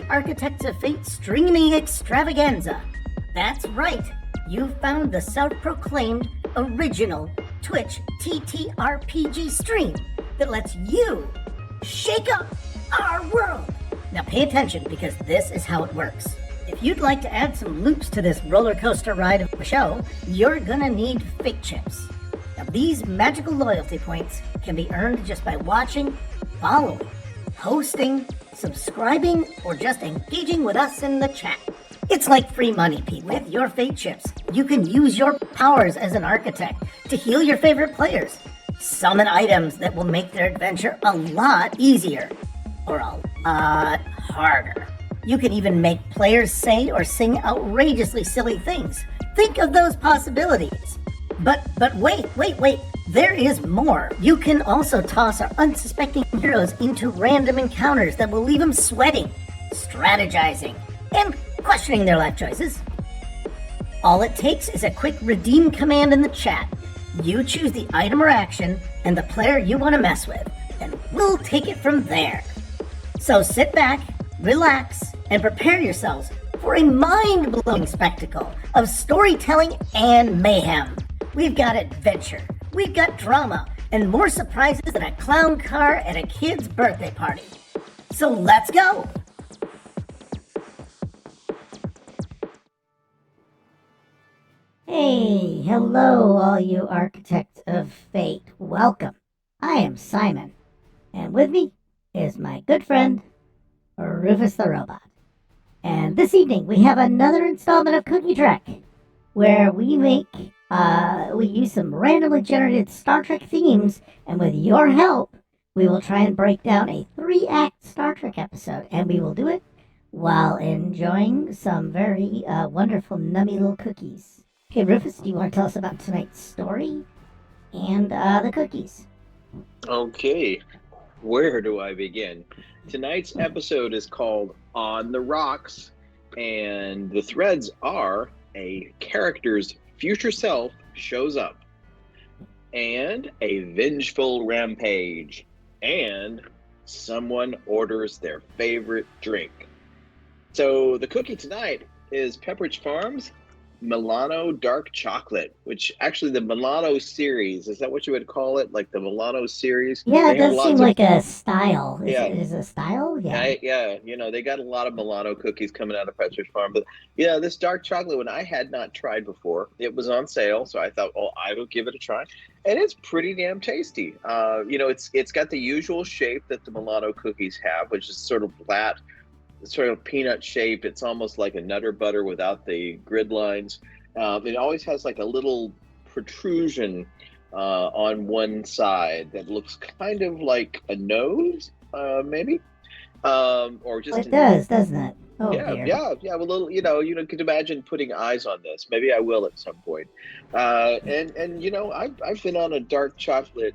Architects of Fate streaming extravaganza. That's right, you found the self-proclaimed original Twitch TTRPG stream that lets you shake up our world. Now pay attention, because this is how it works. If you'd like to add some loops to this roller coaster ride of a show, you're gonna need fate chips. Now these magical loyalty points can be earned just by watching, following, hosting, subscribing, or just engaging with us in the chat. It's like free money, Pete. With your fate chips, you can use your powers as an architect to heal your favorite players, summon items that will make their adventure a lot easier, or a lot harder. You can even make players say or sing outrageously silly things. Think of those possibilities. But wait, there is more. You can also toss our unsuspecting heroes into random encounters that will leave them sweating, strategizing, and questioning their life choices. All it takes is a quick redeem command in the chat. You choose the item or action and the player you want to mess with, and we'll take it from there. So sit back, relax, and prepare yourselves for a mind-blowing spectacle of storytelling and mayhem. We've got adventure, we've got drama, and more surprises than a clown car at a kid's birthday party. So let's go! Hey, hello all you architects of fate. Welcome. I am Simon, and with me is my good friend, Rufus the Robot. And this evening we have another installment of Cookie Trek, where we use some randomly generated Star Trek themes, and with your help, we will try and break down a 3-act Star Trek episode, and we will do it while enjoying some very wonderful nummy little cookies. Okay, Rufus, do you want to tell us about tonight's story and the cookies? Okay, where do I begin? Tonight's episode is called On the Rocks, and the threads are a character's future self shows up, and a vengeful rampage, and someone orders their favorite drink. So the cookie tonight is Pepperidge Farms Milano Dark Chocolate, which actually the Milano series, is that what you would call it? Like the Milano series? Yeah, it does seem like a style. Is Yeah. it a style? Yeah. Yeah, you know, they got a lot of Milano cookies coming out of Pepperidge Farm. But yeah, this dark chocolate one I had not tried before. It was on sale, so I thought, oh, I will give it a try. And it's pretty damn tasty. You know, it's got the usual shape that the Milano cookies have, which is sort of flat, sort of peanut shape. It's almost like a Nutter Butter without the grid lines. It always has like a little protrusion on one side that looks kind of like a nose, maybe, or just. It does, doesn't it? Oh, yeah, dear. yeah. Well, little, you could imagine putting eyes on this. Maybe I will at some point. And you know, I've been on a dark chocolate.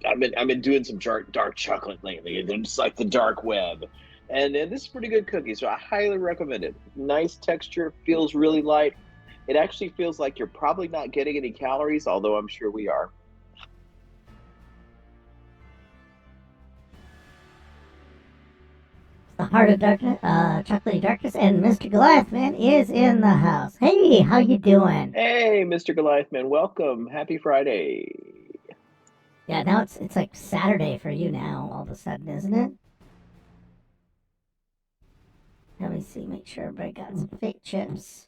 I've been doing some dark chocolate lately. It's like the dark web, and this is pretty good cookie. So I highly recommend it. Nice texture, feels really light. It actually feels like you're probably not getting any calories, although I'm sure we are. The Heart of Darkness, Chocolatey Darkness, and Mr. Goliathman is in the house. Hey, how you doing? Hey, Mr. Goliathman, welcome. Happy Friday. Yeah, now it's like Saturday for you now, all of a sudden, isn't it? Let me see, make sure everybody got some fake chips.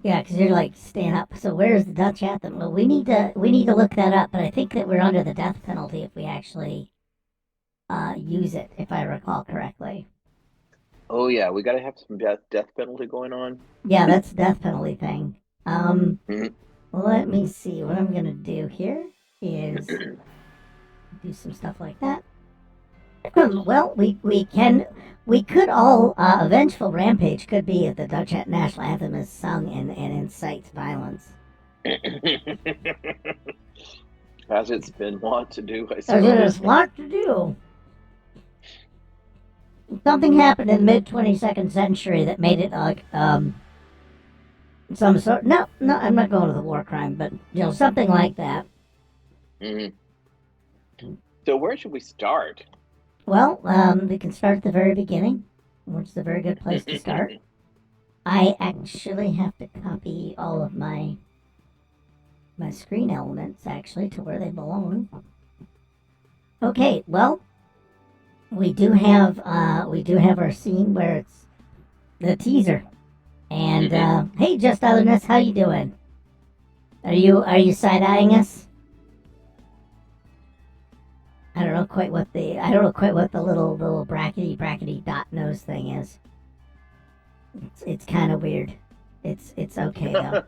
Yeah, because you're like staying up. So where's the Dutch anthem? Well, we need to look that up, but I think that we're under the death penalty if we actually use it, if I recall correctly. Oh yeah, we gotta have some death penalty going on. Yeah, that's the death penalty thing. Let me see. What I'm gonna do here is do some stuff like that. Well, we could all a vengeful rampage could be if the Dutch national anthem is sung and incites violence. As it's been wont to do, I As suppose. it is wont to do. Something happened in the mid-22nd century that made it like some sort. No, I'm not going to the war crime, but something like that. Mm-hmm. So where should we start? Well, we can start at the very beginning, which is a very good place to start. I actually have to copy all of my screen elements actually to where they belong. Okay, well, we do have our scene where it's the teaser. And hey, Just Otherness, how you doing? Are you side eyeing us? I don't know quite what the little brackety dot nose thing is. It's kind of weird. It's okay though.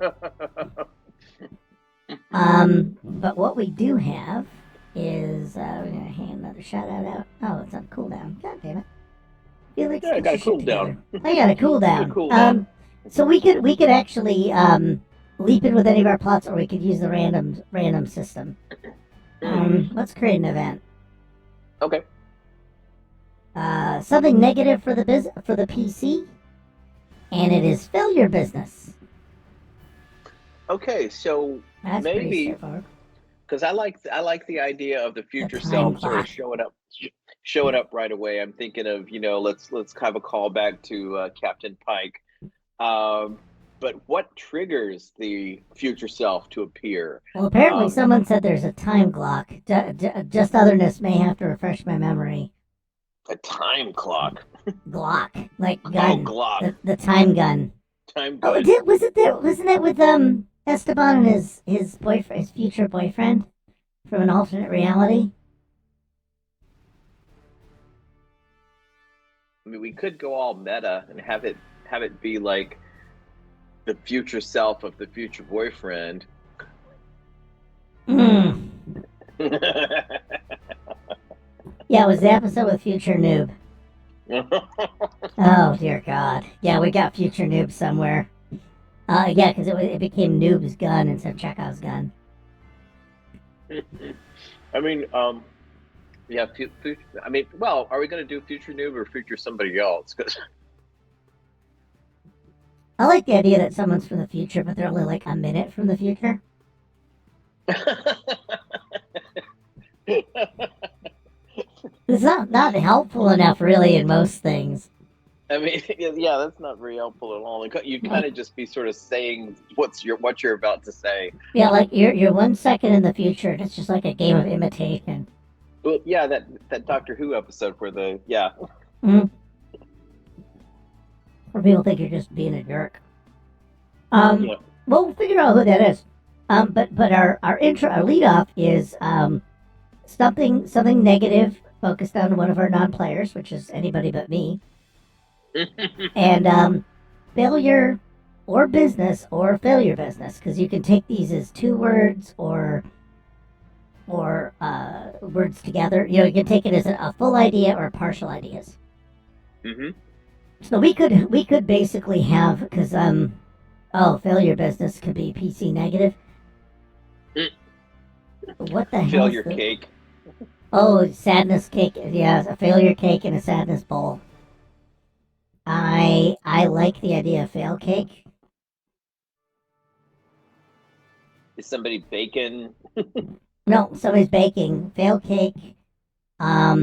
But what we do have is we're gonna hang another shout out. Oh, it's on cooldown. God damn it. Felix, Yeah, I got a cooldown. I got a cooldown. So we could actually leap in with any of our plots, or we could use the random system. Let's create an event. Okay. Something negative for the PC, and it is failure business. Okay, so That's maybe because I like the idea of the future self sort of showing up right away. I'm thinking of let's have a call back to Captain Pike. But what triggers the future self to appear? Well, apparently someone said there's a time clock. Just Otherness may have to refresh my memory. A time clock. Glock, like gun. Oh, Glock. The time gun. Time gun. Oh, wasn't it with Esteban and his boyfriend, his future boyfriend, from an alternate reality? I mean, we could go all meta and have it be like the future self of the future boyfriend. Yeah, it was the episode with Future Noob. Oh, dear God. Yeah, we got Future Noob somewhere. Yeah, because it became Noob's gun instead of Chekhov's gun. I mean, yeah, I mean, well, are we going to do Future Noob or Future somebody else? Because I like the idea that someone's from the future, but they're only like a minute from the future. It's not helpful enough, really, in most things. I mean, yeah, that's not very helpful at all. You'd kind of just be sort of saying what you're about to say. Yeah, like you're 1 second in the future, and it's just like a game of imitation. Well, yeah, that Doctor Who episode where Mm-hmm. Or people think you're just being a jerk. Yeah. Well, we'll figure out who that is. But our lead off is something negative focused on one of our non-players, which is anybody but me. And failure or business or failure business, because you can take these as 2 words or words together. You can take it as a full idea or partial ideas. Mm-hmm. So we could basically have, because failure business could be PC negative. What the hell? Failure cake. Oh, sadness cake. Yeah, a failure cake and a sadness bowl. I like the idea of fail cake. Is somebody baking? No, somebody's baking. Fail cake. I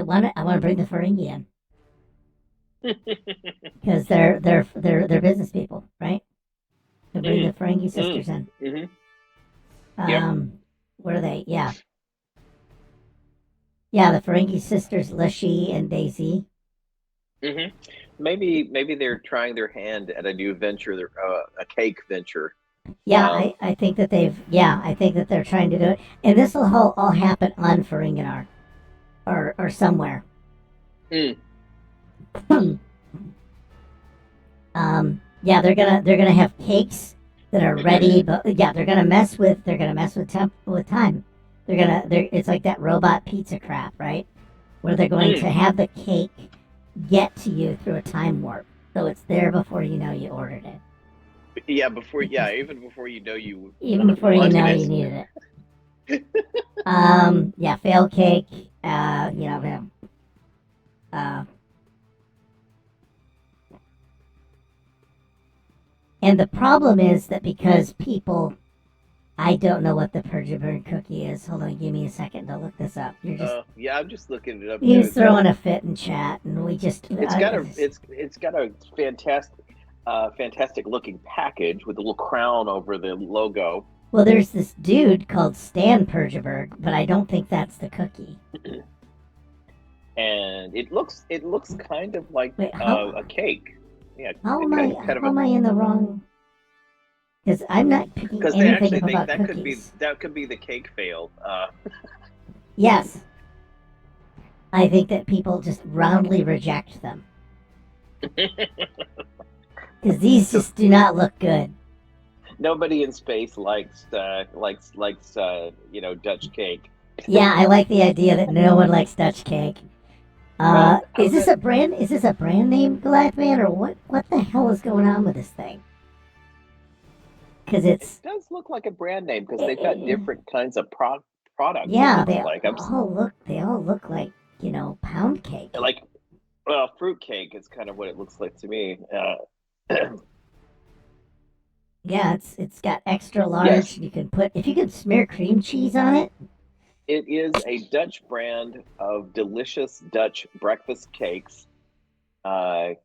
want to bring the Ferengi in. Because they're business people, right? To bring the Ferengi sisters in. Mm-hmm. Where are they? Yeah. Yeah, the Ferengi sisters, Leshy and Daisy. Mm-hmm. Maybe they're trying their hand at a new venture, a cake venture. Yeah, I think that they're trying to do it, and this will all happen on Ferenginar, or somewhere. Yeah, they're gonna have cakes that are ready, but yeah, they're gonna mess with time. It's like that robot pizza crap, right? Where they're going to have the cake get to you through a time warp, so it's there before you know you ordered it. Yeah, even before you know you needed it. Yeah, fail cake. And the problem is that because people I don't know what the Pergerburn cookie is. Hold on, give me a second to look this up. Yeah, I'm just looking it up He too. was throwing a fit in chat, and we just. It's got a fantastic looking package with a little crown over the logo. Well, there's this dude called Stan Pergerberg, but I don't think that's the cookie. And it looks kind of like a cake. Yeah. How am I in the wrong? Because I'm not picking anything up about cookies. That could be the cake fail. Yes. I think that people just roundly reject them. Because these just do not look good. Nobody in space likes Dutch cake. Yeah, I like the idea that no one likes Dutch cake. Is this a brand name, Goliath Man, or what the hell is going on with this thing? Because it does look like a brand name because they've got different kinds of products. Yeah, they all look like pound cake. Like, fruit cake is kind of what it looks like to me. Yeah, it's got extra large. Yes. If you could smear cream cheese on it. It is a Dutch brand of delicious Dutch breakfast cakes. And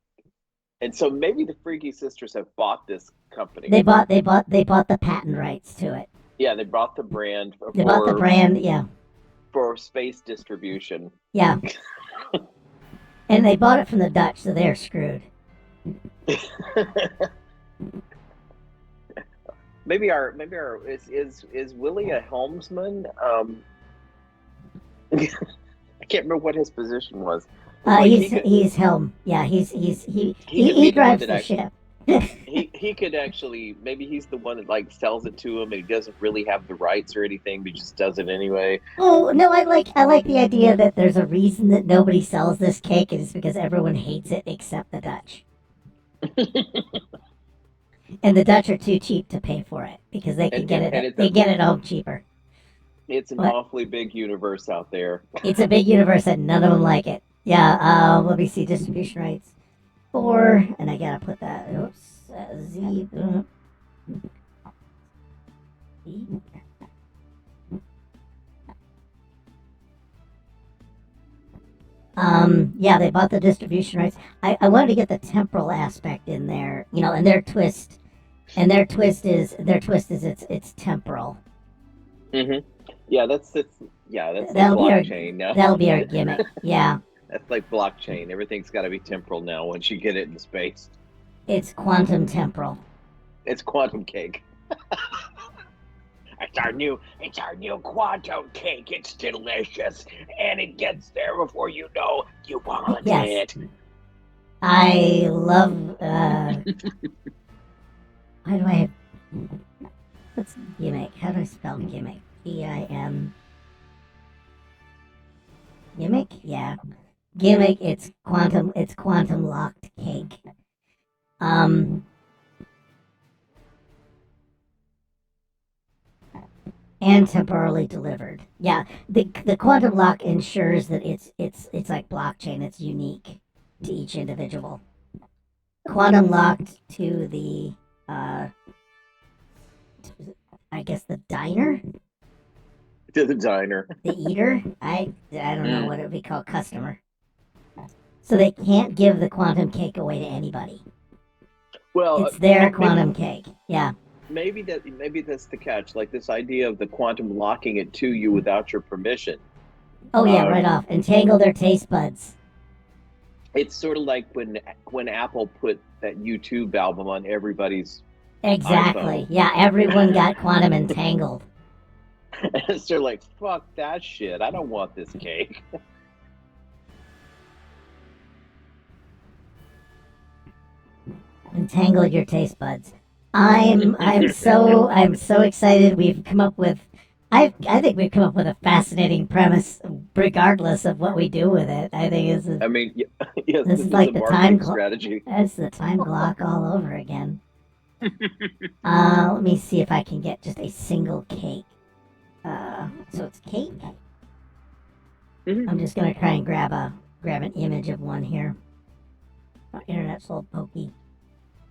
so maybe the Freaky Sisters have bought this company. They bought the patent rights to it. Yeah, they bought the brand. Yeah. For space distribution. Yeah. And they bought it from the Dutch, so they're screwed. Maybe is Willie a helmsman? I can't remember what his position was. He's helm. Yeah, he drives the ship. he could actually, maybe he's the one that sells it to him and he doesn't really have the rights or anything, but he just does it anyway. Oh no, I like the idea that there's a reason that nobody sells this cake, and it's because everyone hates it except the Dutch. And the Dutch are too cheap to pay for it because they can get it home cheaper. It's an awfully big universe out there. It's a big universe and none of them like it. Yeah, let me see, distribution rights. 4, and I gotta put that, Z. Yeah, they bought the distribution rights. I wanted to get the temporal aspect in there, and their twist is it's temporal. Mm-hmm. Yeah, that's blockchain now. That'll be our gimmick. Yeah. That's like blockchain. Everything's got to be temporal now once you get it in space. It's quantum temporal. It's quantum cake. It's our new quantum cake. It's delicious, and it gets there before you know you want it. I love. Why do I have? What's gimmick? How do I spell gimmick? G-I-M. Gimmick? Yeah. Gimmick. It's quantum locked cake. And temporarily delivered. Yeah, the quantum lock ensures that it's like blockchain. It's unique to each individual. Quantum locked to the I guess the diner. To the diner. The eater. I don't know what it would be called. Customer. So they can't give the quantum cake away to anybody. Well, it's their quantum cake. Yeah. Maybe that's the catch. Like this idea of the quantum locking it to you without your permission. Oh yeah, right off. Entangle their taste buds. It's sort of like when Apple put that YouTube album on everybody's. Exactly. iPhone. Yeah, everyone got quantum entangled. So they're like, fuck that shit. I don't want this cake. Entangle your taste buds. I'm so excited. We've come up with I think we've come up with a fascinating premise, regardless of what we do with it. I think this is. I mean, yes, this is like the time strategy. It's the time clock all over again. Let me see if I can get just a single cake. So it's cake. Mm-hmm. I'm just gonna try and grab an image of one here. My internet's a little pokey.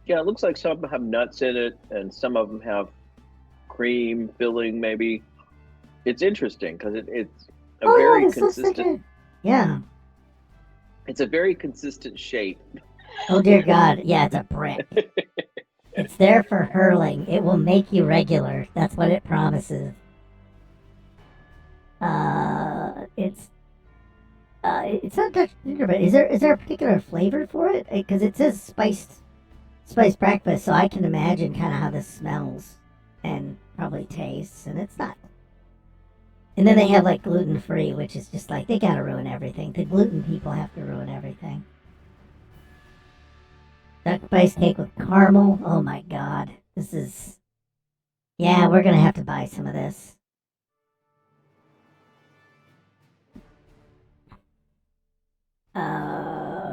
Yeah, it looks like some of them have nuts in it, and some of them have cream filling, maybe. It's interesting because it's a Oh very yeah, this looks like consistent. yeah. It's a very consistent shape. Oh dear God, yeah, it's a brick. It's there for hurling. It will make you regular. That's what it promises. It's it's not Dutch gingerbread. Is there a particular flavor for it? Because it says spiced breakfast, so I can imagine kind of how this smells and probably tastes, and it's not. And then they have like gluten free, which is just like they gotta ruin everything. The gluten people have to ruin everything. Duck spice cake with caramel. Oh my God, this is. Yeah, we're gonna have to buy some of this.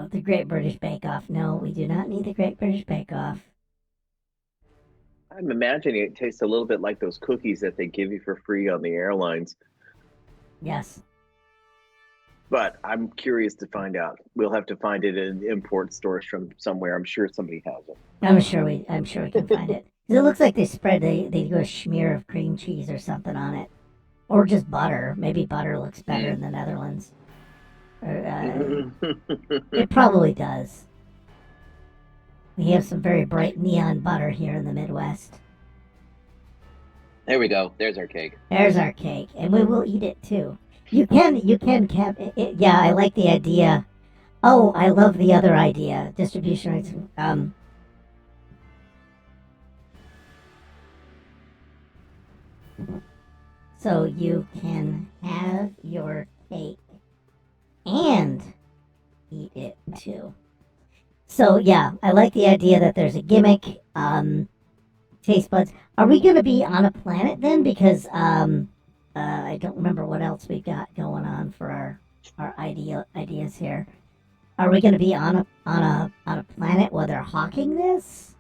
The Great British Bake Off. No, we do not need the Great British Bake Off. I'm imagining it tastes a little bit like those cookies that they give you for free on the airlines. Yes. But I'm curious to find out. We'll have to find it in import stores from somewhere. I'm sure somebody has it. I'm sure we can find it. 'Cause it looks like they do a smear of cream cheese or something on it, or just butter. Maybe butter looks better in the Netherlands. Or, it probably does. We have some very bright neon butter here in the Midwest. There we go. There's our cake. There's our cake, and we will eat it too. You can cap it. Yeah, I like the idea. Oh, I love the other idea. Distribution rights. So you can have your cake and eat it too. So yeah, I like the idea that there's a gimmick. Taste buds. Are we gonna be on a planet then? Because I don't remember what else we got going on for our ideas here. Are we gonna be on a planet where they're hawking this?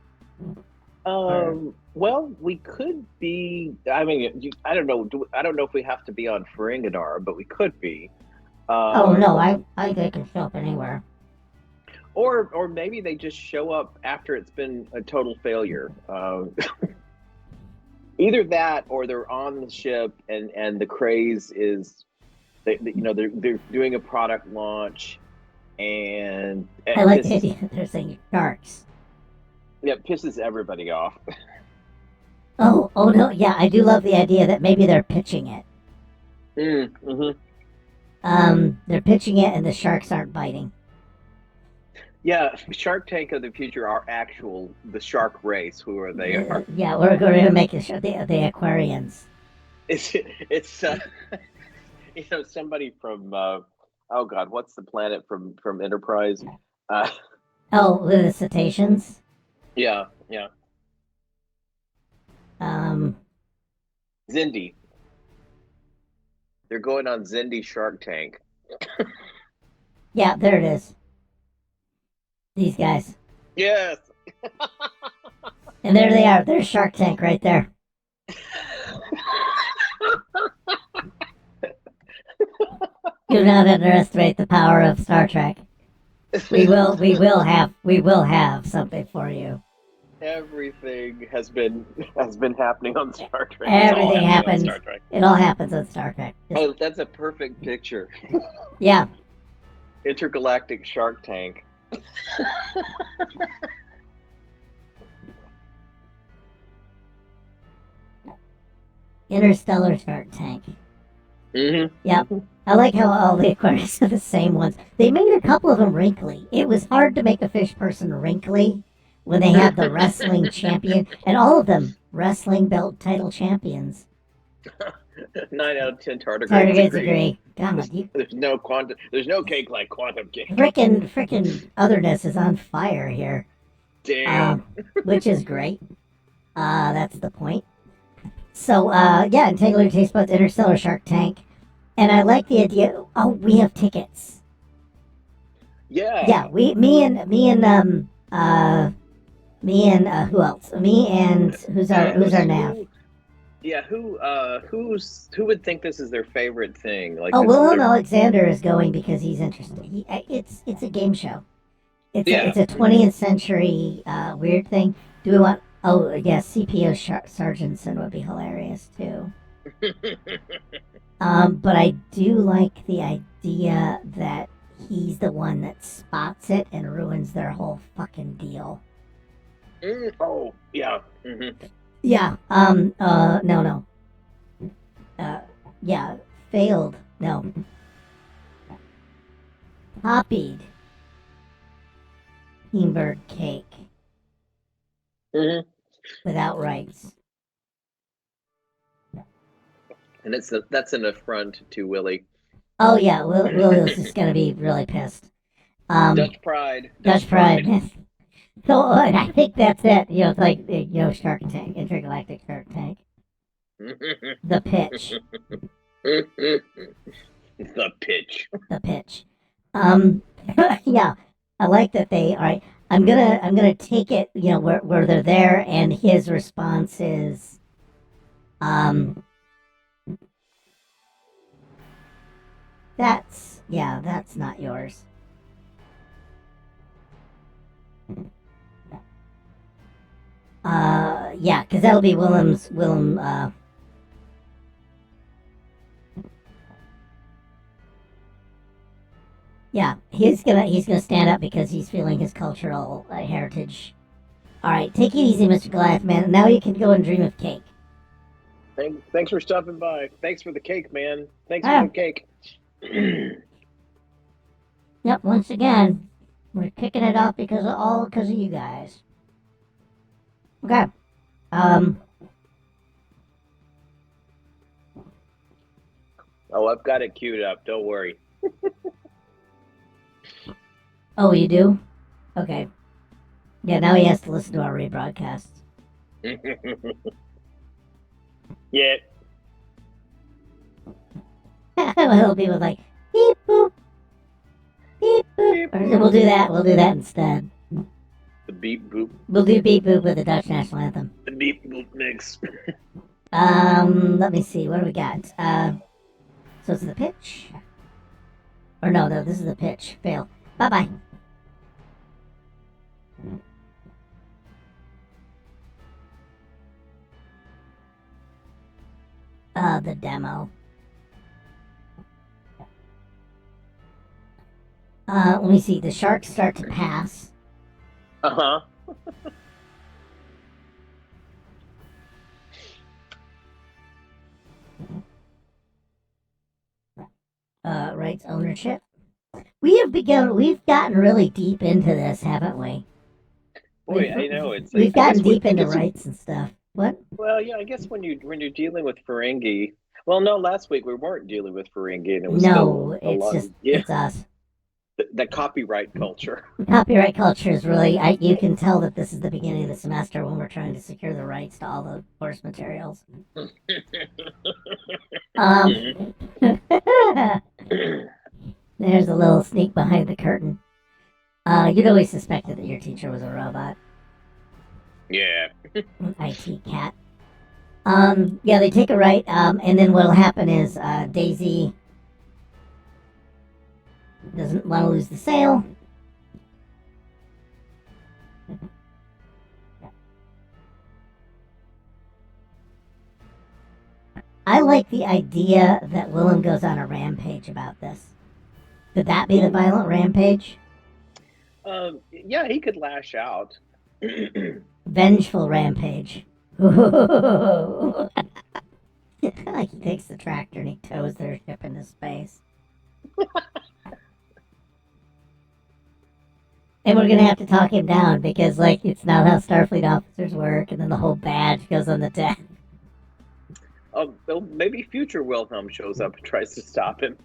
Well, we could be. I mean, I don't know. I don't know if we have to be on Ferenginar, but we could be. Oh no, I think they can show up anywhere. Or maybe they just show up after it's been a total failure. Either that, or they're on the ship, and the craze is, they're doing a product launch, and I like the idea that they're saying sharks. Yeah, it pisses everybody off. Oh no, yeah, I do love the idea that maybe they're pitching it. Mm-hmm. They're pitching it, and the sharks aren't biting. Yeah, Shark Tank of the future are the shark race, whoever they are. Yeah, we're going to make the Aquarians. It's somebody from oh God, what's the planet from Enterprise? The cetaceans. Yeah. Zindi. They're going on Zindi Shark Tank. Yeah, there it is. These guys. Yes. And there they are. There's Shark Tank right there. Do not underestimate the power of Star Trek. We will have something for you. Everything has been happening on Star Trek. Everything happens. Star Trek. It all happens on Star Trek. Oh, that's a perfect picture. Yeah. Intergalactic Shark Tank. Interstellar Shark Tank. Mm-hmm. Yep. I like how all the Aquarius are the same ones. They made a couple of them wrinkly. It was hard to make a fish person wrinkly when they had the wrestling champion, and all of them wrestling belt title champions. 9 out of 10 tardigrades agree. God, there's no cake like quantum cake. Frickin' otherness is on fire here. Damn. Which is great. That's the point. So, yeah, Entangler Taste Buds, Interstellar Shark Tank. And I like the idea. Oh, we have tickets. Yeah. Yeah, me and who else? Me and who's our nav? Yeah, who would think this is their favorite thing? Like, Willem Alexander is going because he's interested. It's a game show. It's a 20th century weird thing. Do we want? Oh, yeah, CPO Sargentson would be hilarious, too. But I do like the idea that he's the one that spots it and ruins their whole fucking deal. Oh, yeah. Yeah, no. Yeah, failed. No. Copied Heenberg cake without rights. And that's an affront to Willie. Oh, yeah, Will's just gonna be really pissed. Dutch pride. Dutch pride. So I think that's it. You know, it's like Shark Tank, Intergalactic Shark Tank. The pitch. The pitch. The pitch. Yeah, I like that they. All right, I'm gonna take it. You know, where they're there, and his response is, that's not yours. Yeah, because that'll be Willem. Yeah, he's gonna stand up because he's feeling his cultural heritage. All right, take it easy, Mr. Goliath man. Now you can go and dream of cake. Thanks for stopping by. Thanks for the cake, man. Thanks for the cake. Yep. Once again, we're kicking it off because of you guys. Okay. Oh, I've got it queued up. Don't worry. Oh, you do? Okay. Yeah, now he has to listen to our rebroadcasts. Yeah. He'll be with like beep boop, beep boop. We'll do that. We'll do that instead. The beep boop. We'll do beep boop with the Dutch national anthem. The beep boop mix. Let me see. What do we got? So it's the pitch. Or no, this is the pitch. Fail. Bye bye. The demo. Let me see. The sharks start to pass. Uh-huh. Rights ownership. We've gotten really deep into this, haven't we? Boy, I know we've gotten deep into rights and stuff. What? Well, yeah, I guess when you're dealing with Ferengi. Well, no, last week we weren't dealing with Ferengi, and it was it's us. The copyright culture. Copyright culture is really. You can tell that this is the beginning of the semester when we're trying to secure the rights to all the course materials. There's a little sneak behind the curtain. You'd always suspected that your teacher was a robot. Yeah. IT cat. Yeah, they take a right, and then what'll happen is Daisy doesn't want to lose the sale. I like the idea that Willem goes on a rampage about this. Could that be the violent rampage? Yeah, he could lash out. Vengeful rampage. He takes the tractor and he tows their ship into space. And we're gonna have to talk him down because, like, it's not how Starfleet officers work, and then the whole badge goes on the deck. Maybe future Wilhelm shows up and tries to stop him.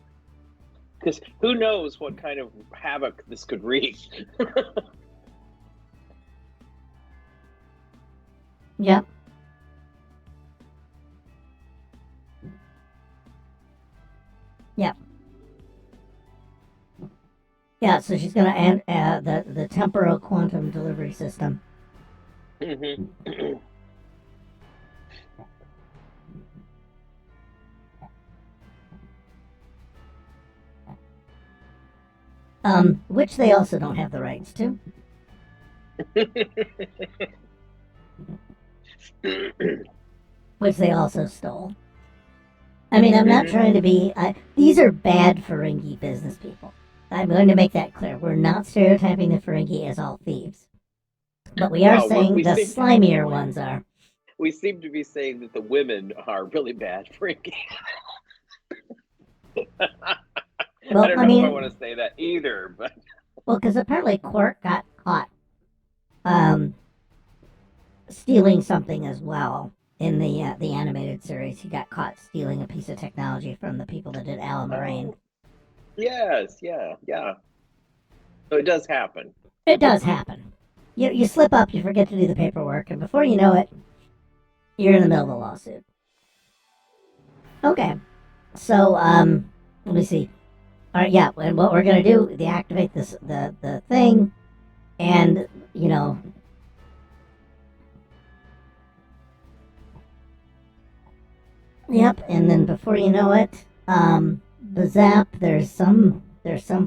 Because who knows what kind of havoc this could wreak. Yep. Yep. Yeah, so she's gonna add the temporal quantum delivery system. Mm-hmm. Which they also don't have the rights to. which they also stole. I mean, I'm not trying to be... these are bad Ferengi business people. I'm going to make that clear. We're not stereotyping the Ferengi as all thieves. But we are saying the slimier ones are. We seem to be saying that the women are really bad Ferengi. Well, I don't know if I want to say that either, but... Well, because apparently Quark got caught stealing something as well. In the animated series, he got caught stealing a piece of technology from the people that did Alan Moraine. Yes, yeah. So it does happen. It does happen. You slip up, you forget to do the paperwork, and before you know it, you're in the middle of a lawsuit. Okay, so let me see. All right, yeah, and what we're gonna do, deactivate the thing, and Yep, and then before you know it, the zap, there's some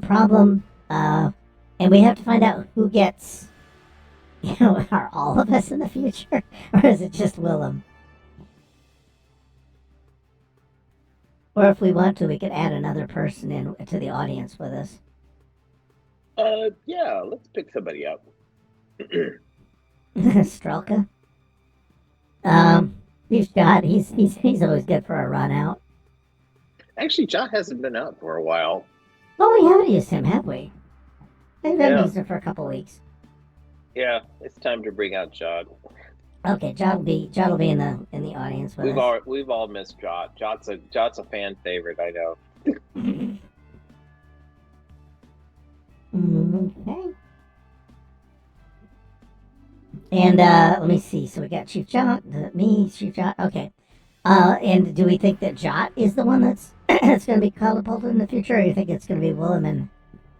problem, and we have to find out who gets, are all of us in the future, or is it just Willem? Or if we want to, we could add another person in to the audience with us. Yeah, let's pick somebody up. Strelka? He's always good for a run out. Actually, Jot hasn't been out for a while. Oh, we haven't used him, have we? I haven't used him for a couple weeks. Yeah, it's time to bring out Jot. Okay, Jot will be in the audience with us. We've all missed Jot. Jot's a fan favorite, I know. Okay. And let me see. So we got Chief Jot, me, Chief Jot. Okay. And do we think that Jot is the one that's going to be catapulted in the future, or do you think it's going to be Willem and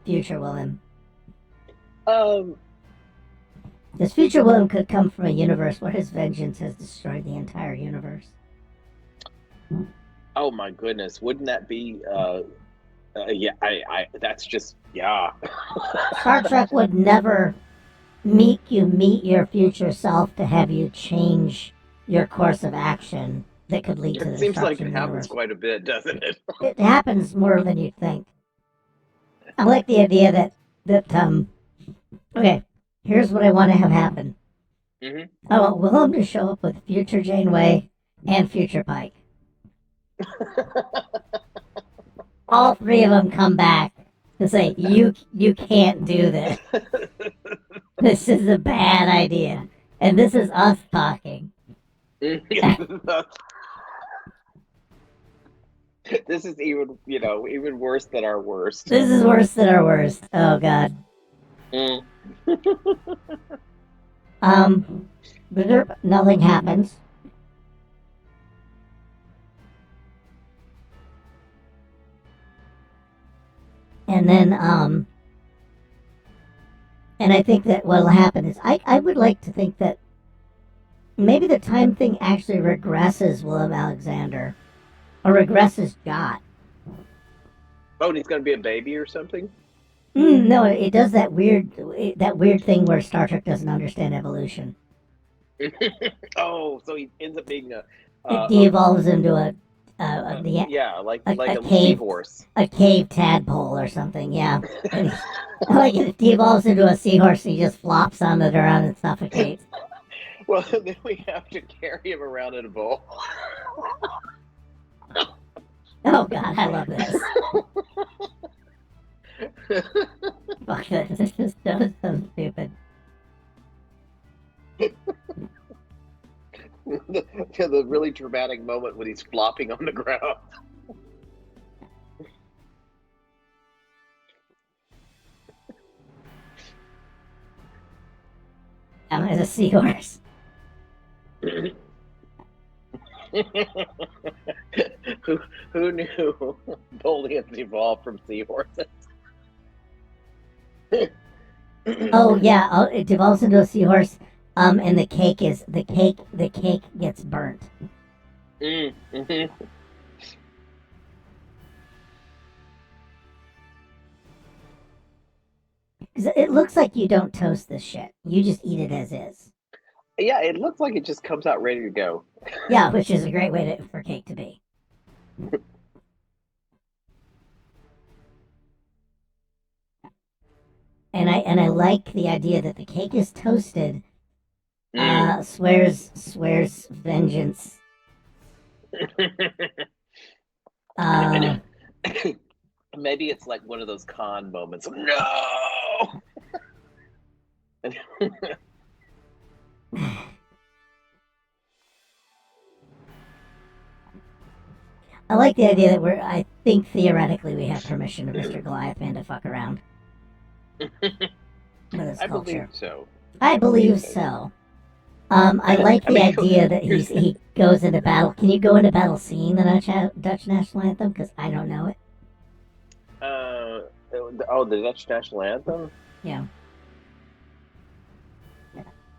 future Willem? This future Willem could come from a universe where his vengeance has destroyed the entire universe. Oh my goodness! Wouldn't that be? Yeah, that's just yeah. Star Trek would never make you meet your future self to have you change your course of action that could lead to the destruction of the universe. It seems like it happens quite a bit, doesn't it? It happens more than you think. I like the idea that okay, here's what I want to have happen. Mm-hmm. I want Willem to show up with future Janeway and future Pike. All three of them come back to say, you can't do this. This is a bad idea. And this is us talking. This is even worse than our worst. This is worse than our worst. Oh, God. But nothing happens. And then, and I think that what'll happen is, I would like to think that maybe the time thing actually regresses Willem Alexander, or regresses Jot. Oh, and he's going to be a baby or something? No, it does that weird thing where Star Trek doesn't understand evolution. Oh, so he ends up being it de-evolves into like a cave seahorse, a cave tadpole or something. Yeah, like it de-evolves into a seahorse and he just flops on the ground and suffocates. Well, then we have to carry him around in a bowl. Oh God, I love this. Fuck this. This is so stupid. The really dramatic moment when he's flopping on the ground. As a seahorse. Who knew Bolians evolved from seahorses? Oh yeah, it devolves into a seahorse. And the cake gets burnt. Mm-hmm. It looks like you don't toast this shit. You just eat it as is. Yeah, it looks like it just comes out ready to go. Yeah, which is a great way for cake to be. And I like the idea that the cake is toasted. Swears vengeance. Uh, Maybe it's like one of those con moments. No. I like the idea that I think theoretically we have permission of Mr. Goliath Man to fuck around with his I culture. believe so. I believe so. I like the idea that he goes into battle. Can you go into battle singing the Dutch national anthem? Because I don't know it. The Dutch national anthem. Yeah.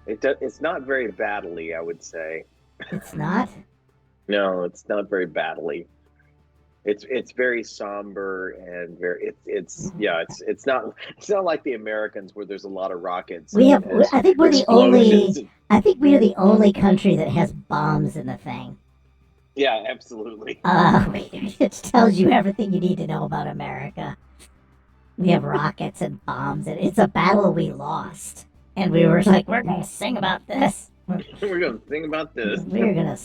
It's not very battley, I would say. It's not. No, it's not very battley. It's very somber and it's not like the Americans where there's a lot of rockets. I think we're the only. I think we are the only country that has bombs in the thing. Yeah, absolutely. It tells you everything you need to know about America. We have rockets and bombs, and it's a battle we lost. And we were like, we're gonna sing about this. We're gonna sing about this. We're gonna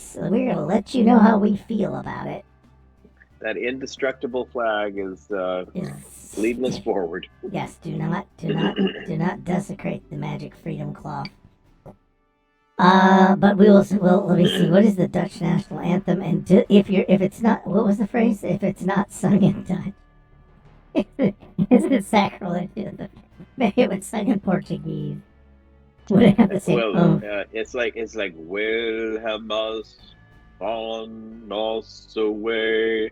let you know how we feel about it. That indestructible flag is leading us forward. Yes, do not desecrate the magic freedom cloth. But well, let me see. What is the Dutch national anthem? And if it's not, what was the phrase? If it's not sung in Dutch, is it sacrilege? Maybe it was sung in Portuguese. Would it have the same? It's like Wilhelmus on us away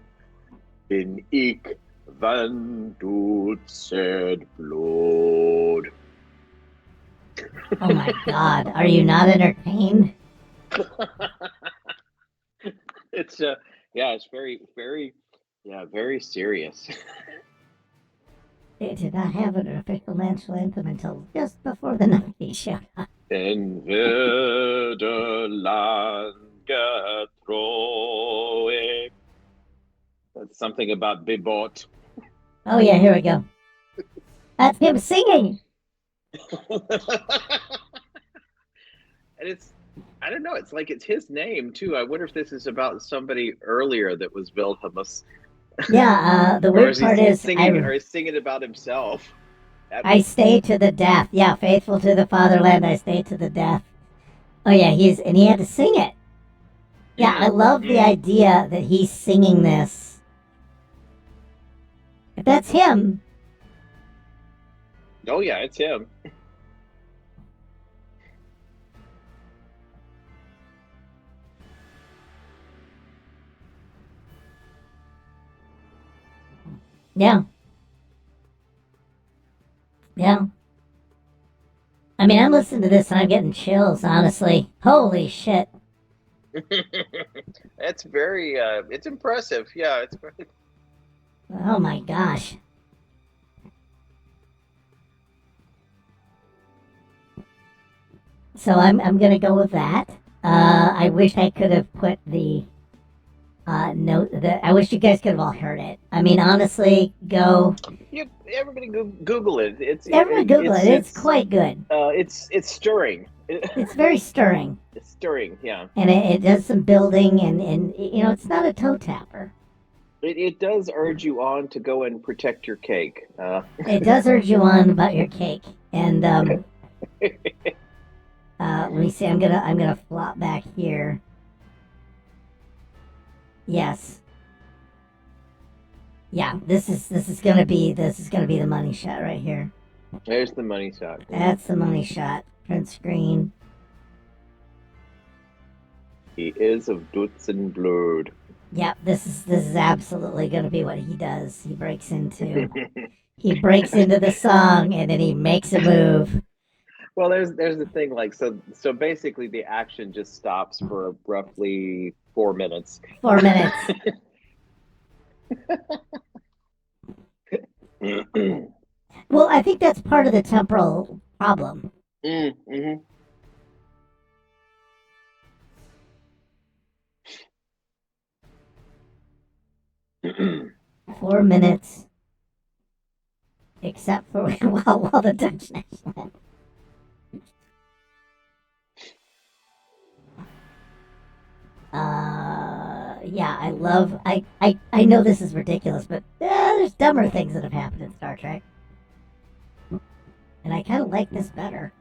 in ik van Duitsland blood. Oh my God! Are you not entertained? It's it's very very serious. They did not have an official national anthem until just before the 90s showed up. Den Wörterland getreu. That's something about Bibot. Oh yeah, here we go. That's him singing. And I don't know, it's like it's his name too. I wonder if this is about somebody earlier that was Wilhelmus. Yeah, the weird part is singing about himself. I stay to the death. Yeah, faithful to the fatherland, I stay to the death. Oh yeah, he had to sing it. Yeah, I love the idea that he's singing this. If that's him. Oh yeah, it's him. Yeah. Yeah. I mean, I'm listening to this and I'm getting chills, honestly. Holy shit. That's very, it's impressive. Yeah, it's very... Oh my gosh. So I'm gonna go with that. I wish I could have put the note that I wish you guys could have all heard it. I mean, honestly, go. Everybody Google it. Everybody Google it. It's quite good. It's stirring. It's very stirring. It's stirring, yeah. And it does some building, and you know, it's not a toe tapper. It does urge you on to go and protect your cake. It does urge you on about your cake, and let me see. I'm gonna flop back here. Yes. Yeah, this is gonna be the money shot right here. There's the money shot. That's the money shot. Print screen. He is of Dutzen blood. Yep, this is absolutely gonna be what he does. He breaks into the song and then he makes a move. Well, there's the thing, like so basically the action just stops for roughly 4 minutes. 4 minutes. Well, I think that's part of the temporal problem. Mm-hmm. 4 minutes, except for while the Dutch national. Yeah, I know this is ridiculous, but there's dumber things that have happened in Star Trek. And I kind of like this better.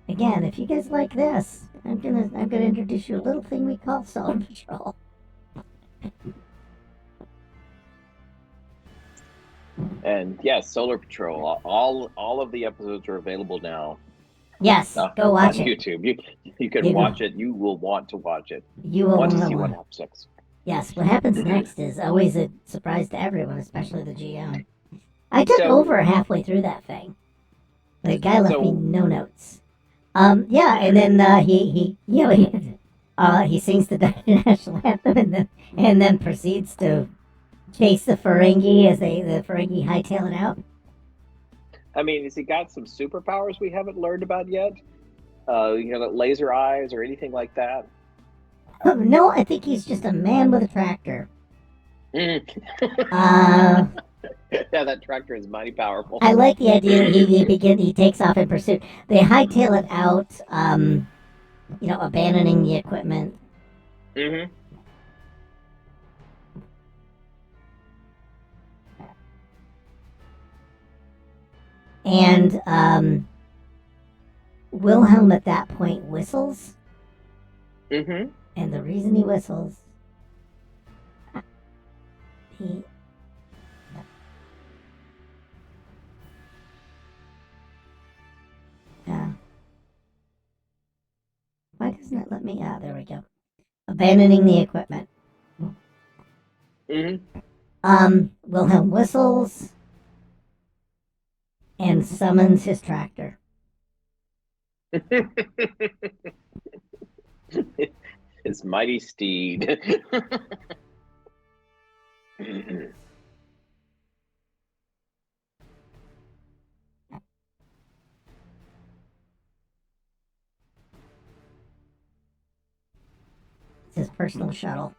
Again, if you guys like this, I'm gonna introduce you a little thing we call Solar Patrol. And yes, Solar Patrol. All of the episodes are available now. Yes, go watch on it. YouTube. You can watch it. You will want to watch it. You will want to see what happens next. Yes, what happens next is always a surprise to everyone, especially the GM. I took over halfway through that thing. The guy left me no notes. Yeah, and then he sings the Dutch national anthem and then proceeds to chase the Ferengi as the Ferengi hightail it out. I mean, has he got some superpowers we haven't learned about yet? Laser eyes or anything like that? No, I think he's just a man with a tractor. Yeah, that tractor is mighty powerful. I like the idea that he takes off in pursuit. They hightail it out, abandoning the equipment. Mm-hmm. And Wilhelm at that point whistles. Mm-hmm. And the reason he whistles, why doesn't it let me? There we go. Abandoning the equipment. Mm-hmm. Wilhelm whistles and summons his tractor. His mighty steed. It's his personal shuttle.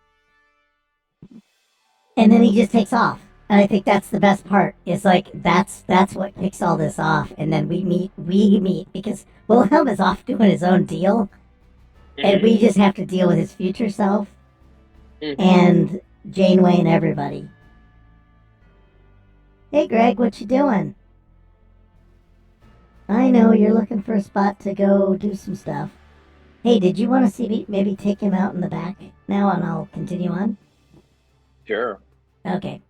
And then he just takes off. And I think that's the best part. Is like that's what kicks all this off. And then we meet because Wilhelm is off doing his own deal, and we just have to deal with his future self and Janeway and everybody. Hey, Greg, what you doing? I know you're looking for a spot to go do some stuff. Hey, did you want to see me maybe take him out in the back now, and I'll continue on? Sure. Okay.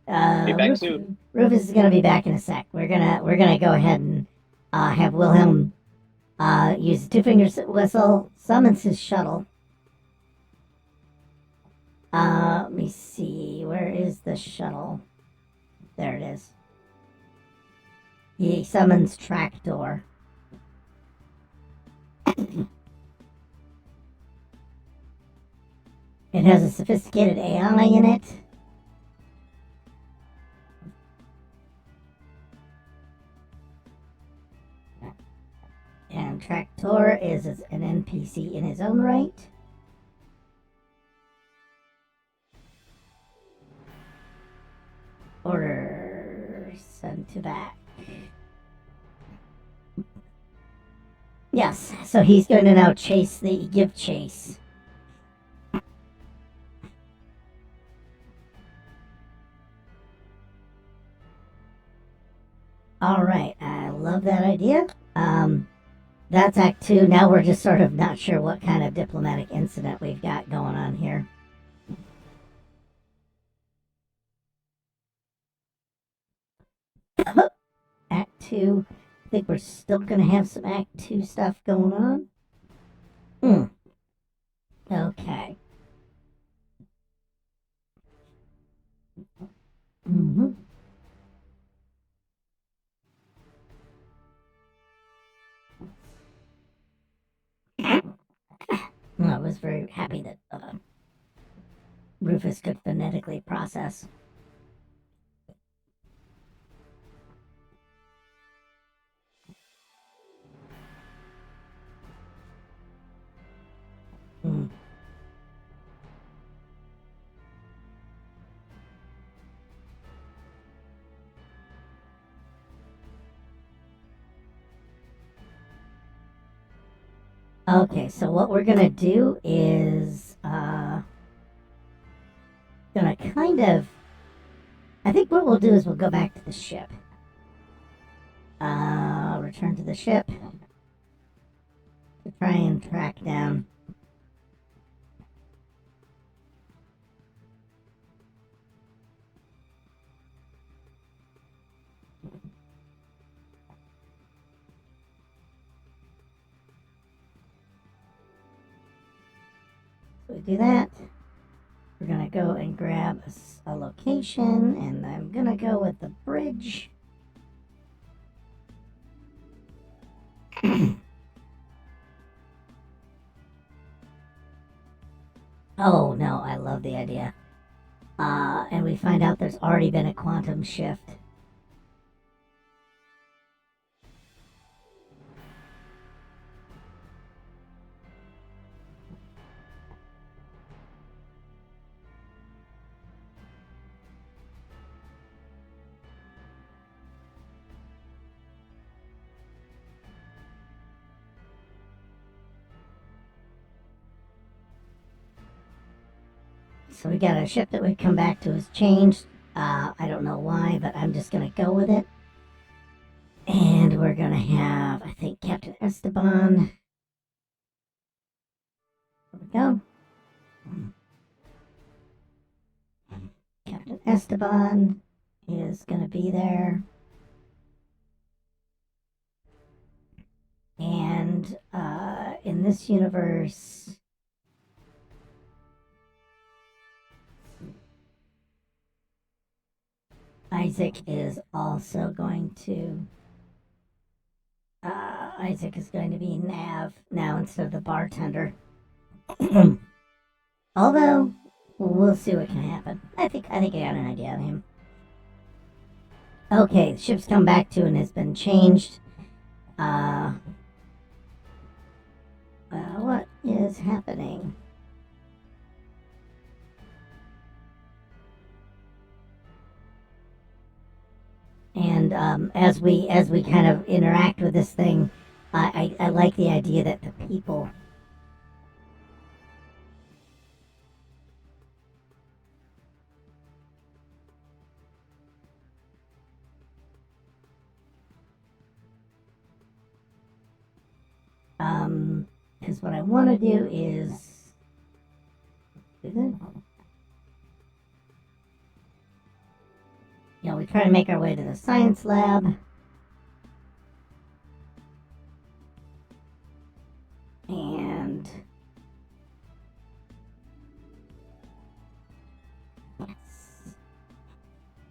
Be back soon. Rufus is gonna be back in a sec. We're gonna go ahead and have Wilhelm use the two-finger whistle, summons his shuttle. Let me see. Where is the shuttle? There it is. He summons Tractor. It has a sophisticated AI in it. And Tractor is an NPC in his own right. Order send to back. Yes, so he's going to now give chase. Alright, I love that idea. That's Act 2. Now we're just sort of not sure what kind of diplomatic incident we've got going on here. Act 2. I think we're still going to have some Act 2 stuff going on. Okay. Mm-hmm. Well, I was very happy that Rufus could phonetically process. Okay, so what we're gonna do is gonna kind of. I think what we'll do is we'll go back to the ship. Return to the ship to try and track down. So we do that. We're gonna go and grab a location, and I'm gonna go with the bridge. Oh no, I love the idea. And we find out there's already been a quantum shift. So we got a ship that we come back to has changed. I don't know why, but I'm just gonna go with it. And we're gonna have, I think, Captain Esteban. There we go. Captain Esteban is gonna be there. And in this universe, Isaac is also going to. Isaac is going to be Nav now instead of the bartender. Although, we'll see what can happen. I think I got an idea on him. Okay, the ship's come back to and has been changed. What is happening? And as we kind of interact with this thing, I like the idea that the people. Because what I want to do is do this. You know, we try to make our way to the science lab. And yes.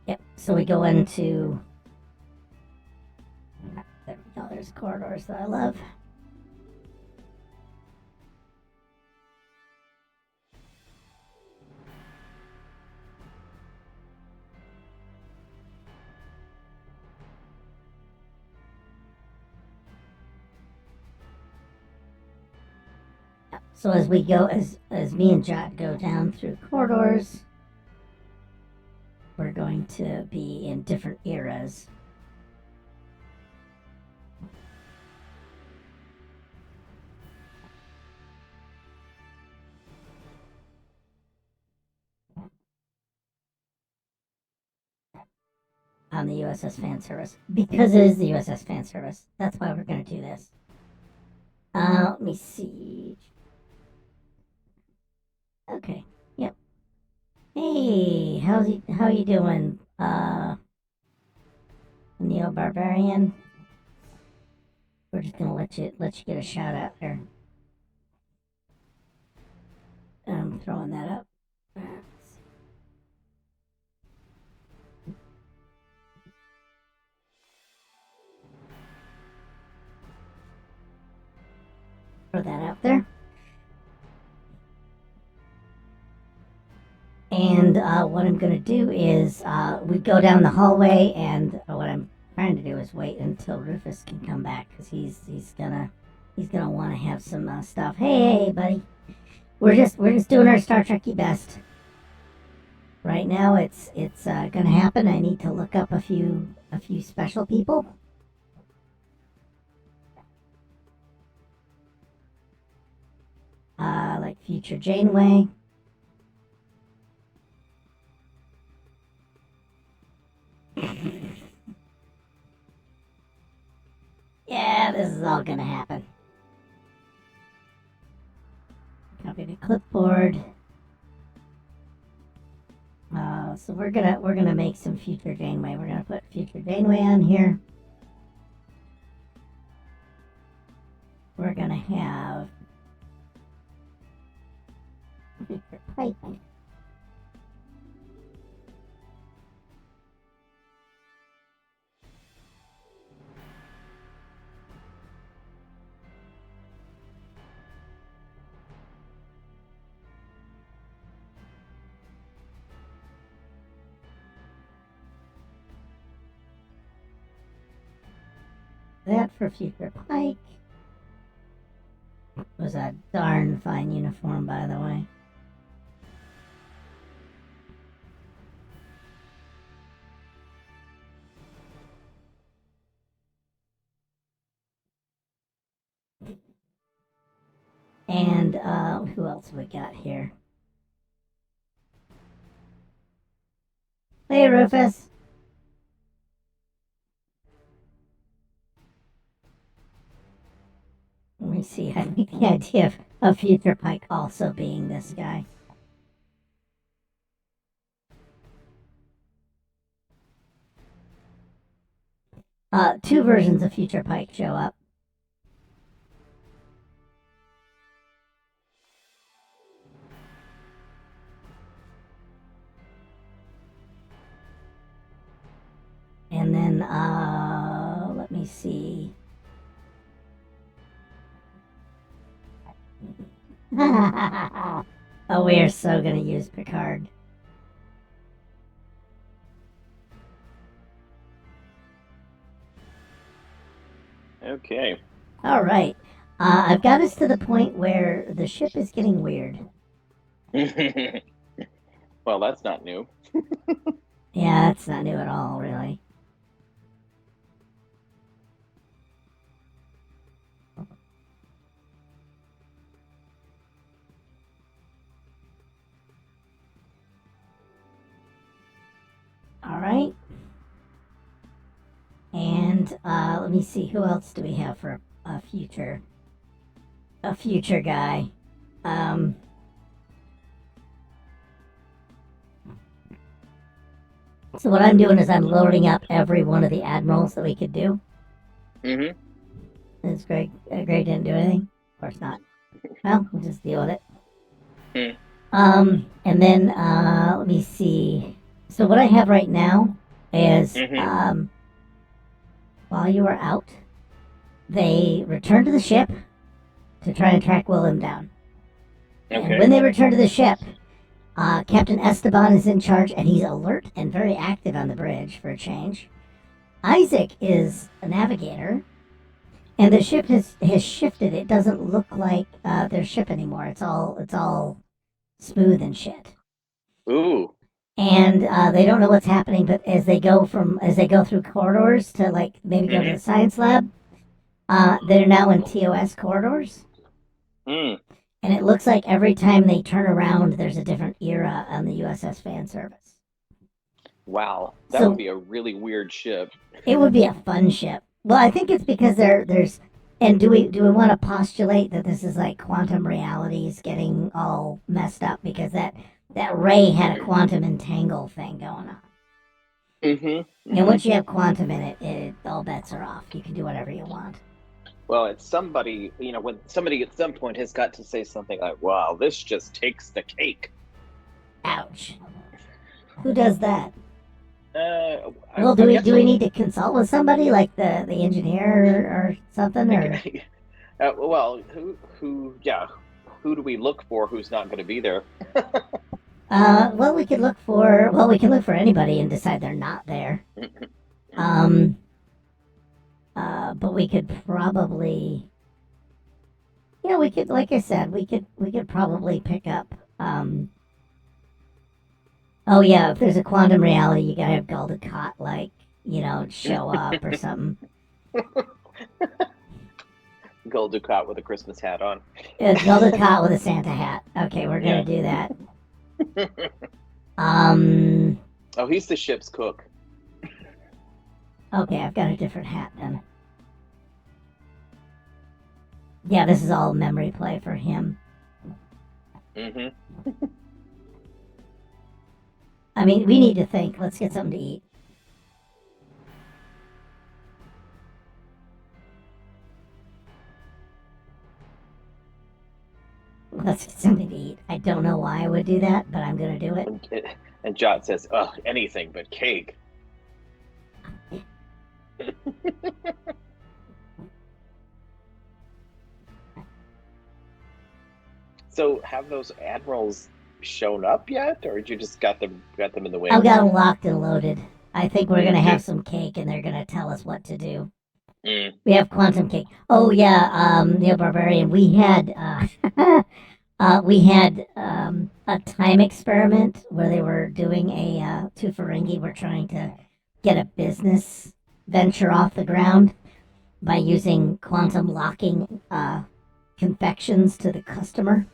Yep, so we go into, there we go, there's corridors that I love. So as we go, as me and Jot go down through corridors, we're going to be in different eras. On the USS Fan Service. Because it is the USS Fan Service. That's why we're going to do this. Let me see. Okay. Yep. Hey, how you doing? Neo Barbarian. We're just gonna let you get a shout out there. I'm throwing that up. Throw that out there. And what I'm going to do is we go down the hallway, and what I'm trying to do is wait until Rufus can come back, because he's gonna want to have some stuff. Hey, buddy, we're just doing our Star Trekky best. Right now, it's gonna happen. I need to look up a few special people. like future Janeway. Yeah, this is all gonna happen. Copy the clipboard. So we're gonna make some future Janeway. We're gonna put future Janeway on here. We're gonna have future Pike. That for future Pike. Was a darn fine uniform, by the way. And who else we got here? Hey, Rufus. Let me see. I like the idea of future Pike also being this guy. Two versions of future Pike show up. And then, let me see. Oh, we are so gonna use Picard. Okay. All right. I've got us to the point where the ship is getting weird. Well, that's not new. Yeah, that's not new at all, really. All right. And let me see, who else do we have for a future guy? So what I'm doing is I'm loading up every one of the admirals that we could do. Mm-hmm. Is Greg didn't do anything? Of course not. Well, we'll just deal with it. And then let me see. So what I have right now is while you were out, they returned to the ship to try and track Willem down. Okay. And when they return to the ship, Captain Esteban is in charge, and he's alert and very active on the bridge for a change. Isaac is a navigator, and the ship has shifted. It doesn't look like their ship anymore. It's all smooth and shit. Ooh. And they don't know what's happening, but as they go through corridors to like maybe go to the science lab, they're now in TOS corridors. Mm. And it looks like every time they turn around, there's a different era on the USS Fan Service. Wow, that would be a really weird ship. It would be a fun ship. Well, I think it's because there's. And do we want to postulate that this is like quantum realities getting all messed up because that Ray had a quantum entangle thing going on. Mm-hmm. And once you have quantum in it, all bets are off. You can do whatever you want. Well, it's somebody, when somebody at some point has got to say something like, wow, this just takes the cake. Ouch. Who does that? Well, do we need to consult with somebody like the engineer or something? Or well, who do we look for who's not going to be there? Well, we can look for anybody and decide they're not there. But we could probably, like I said, we could probably pick up. Oh yeah, if there's a quantum reality, you gotta have Galdecott, show up or something. Gold Ducat with a Christmas hat on. Golden Cot with a Santa hat. Okay, we're gonna do that. Oh, he's the ship's cook. Okay, I've got a different hat then. Yeah, this is all memory play for him. I mean, we need to think. Let's get something to eat. Let's get something to eat. I don't know why I would do that, but I'm gonna do it. And Jot says, "Oh, anything but cake." So, have those admirals shown up yet, or you just got them in the wings? I've got them locked and loaded. I think we're gonna have some cake, and they're gonna tell us what to do. We have quantum cake. Oh yeah, Neil Barbarian. We had a time experiment where they were doing a two Ferengi were trying to get a business venture off the ground by using quantum locking confections to the customer.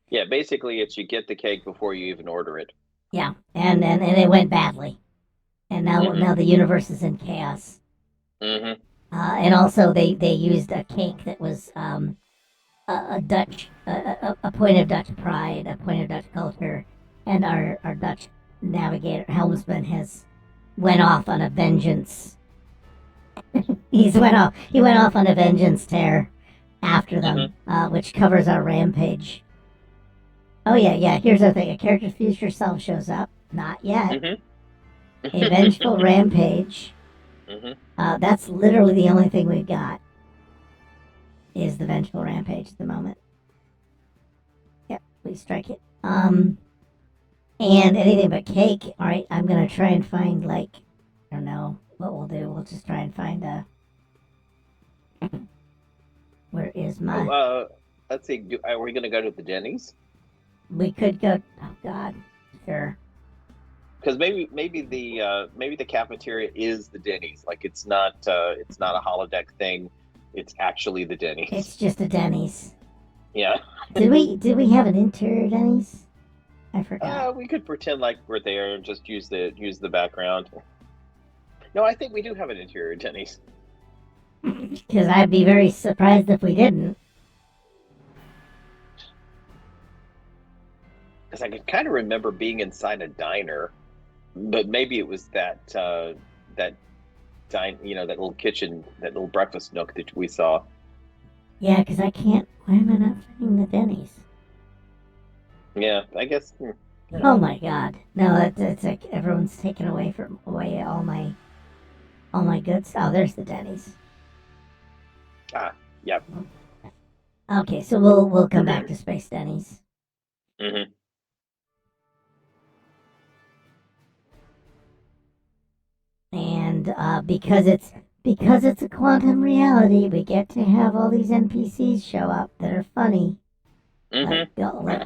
Yeah, basically, it's you get the cake before you even order it. Yeah, and it went badly, and now the universe is in chaos. And also they used a cake that was a Dutch a point of Dutch pride, a point of Dutch culture, and our Dutch navigator helmsman went off on a vengeance. He went off on a vengeance tear after them, which covers our rampage. Oh yeah. Here's the thing: a character's future self shows up. Not yet. A vengeful rampage. That's literally the only thing we've got. Is the vengeful rampage at the moment? Yep, we strike it. And anything but cake. All right, I'm gonna try and find I don't know what we'll do. We'll just try and find a. Where is my? Let's see. Are we gonna go to the Denny's? We could go. Oh God, sure. Because maybe the cafeteria is the Denny's. Like it's not a holodeck thing. It's actually the Denny's. It's just a Denny's. Yeah. Did we have an interior Denny's? I forgot. We could pretend like we're there and just use the background. No, I think we do have an interior Denny's. Because I'd be very surprised if we didn't. Because I can kind of remember being inside a diner, but maybe it was that little kitchen, that little breakfast nook that we saw. Yeah, because I can't. Why am I not finding the Denny's? Yeah, I guess. Oh my God! No, it's like everyone's taken away all my good stuff. Oh, there's the Denny's. Yep. Okay, so we'll come back to Space Denny's. And because it's a quantum reality, we get to have all these NPCs show up that are funny. Like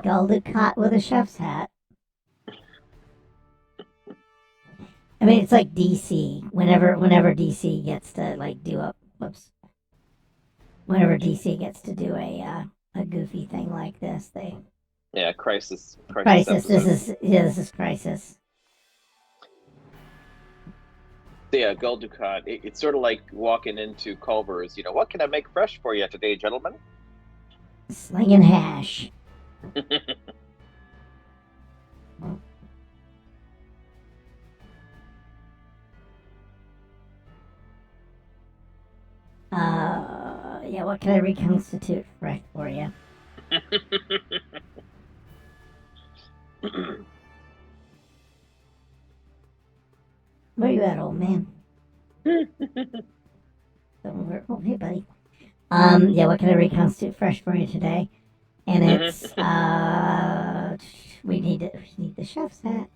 Golden Cot with a chef's hat. I mean, it's like DC. Whenever DC gets to whenever DC gets to do a goofy thing like this, Crisis. This is Crisis. Yeah, Gold Ducat. It's sort of like walking into Culver's. What can I make fresh for you today, gentlemen? Slinging hash. Yeah, what can I reconstitute fresh for you? Where you at, old man? Oh, hey, buddy. Yeah, what can I reconstitute fresh for you today? And it's we need the chef's hat.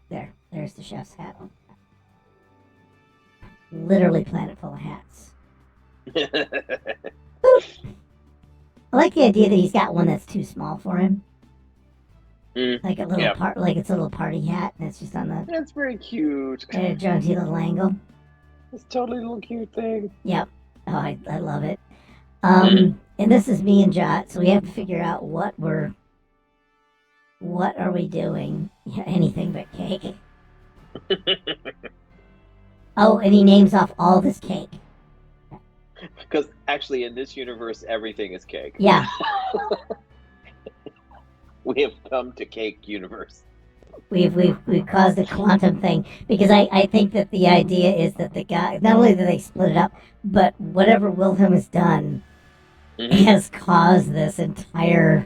There's the chef's hat. Literally planet full of hats. I like the idea that he's got one that's too small for him. Like a little it's a little party hat, and it's just on the. That's very cute. Jaunty little angle. It's totally a little cute thing. Yep. Oh, I love it. Mhm. And this is me and Jot, so we have to figure out what are we doing? Yeah, anything but cake. Oh, and he names off all this cake. Because actually, in this universe, everything is cake. Yeah, We have come to cake universe. we've caused a quantum thing because I think that the idea is that the guy not only that they split it up, but whatever Wilhelm has done Hmm. has caused this entire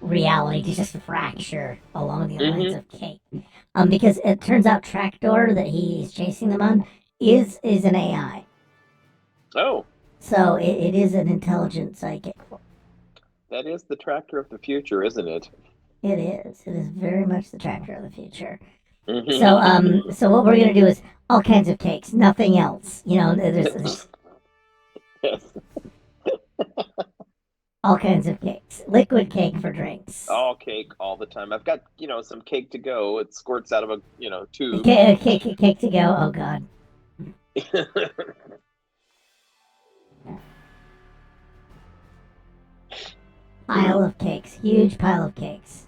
reality to just fracture along the lines Hmm. of cake. Because it turns out Tractor that he's chasing them on is an AI. Oh, So it is an intelligent psychic. that is the tractor of the future, isn't it? It is. It is very much the tractor of the future. So Hmm. so what we're gonna do is all kinds of cakes, nothing else. You know, there's Yes. all kinds of cakes. Liquid cake for drinks. All cake all the time. I've got, some cake to go. It squirts out of a, tube. Cake to go. Oh God. Pile of cakes. Huge pile of cakes.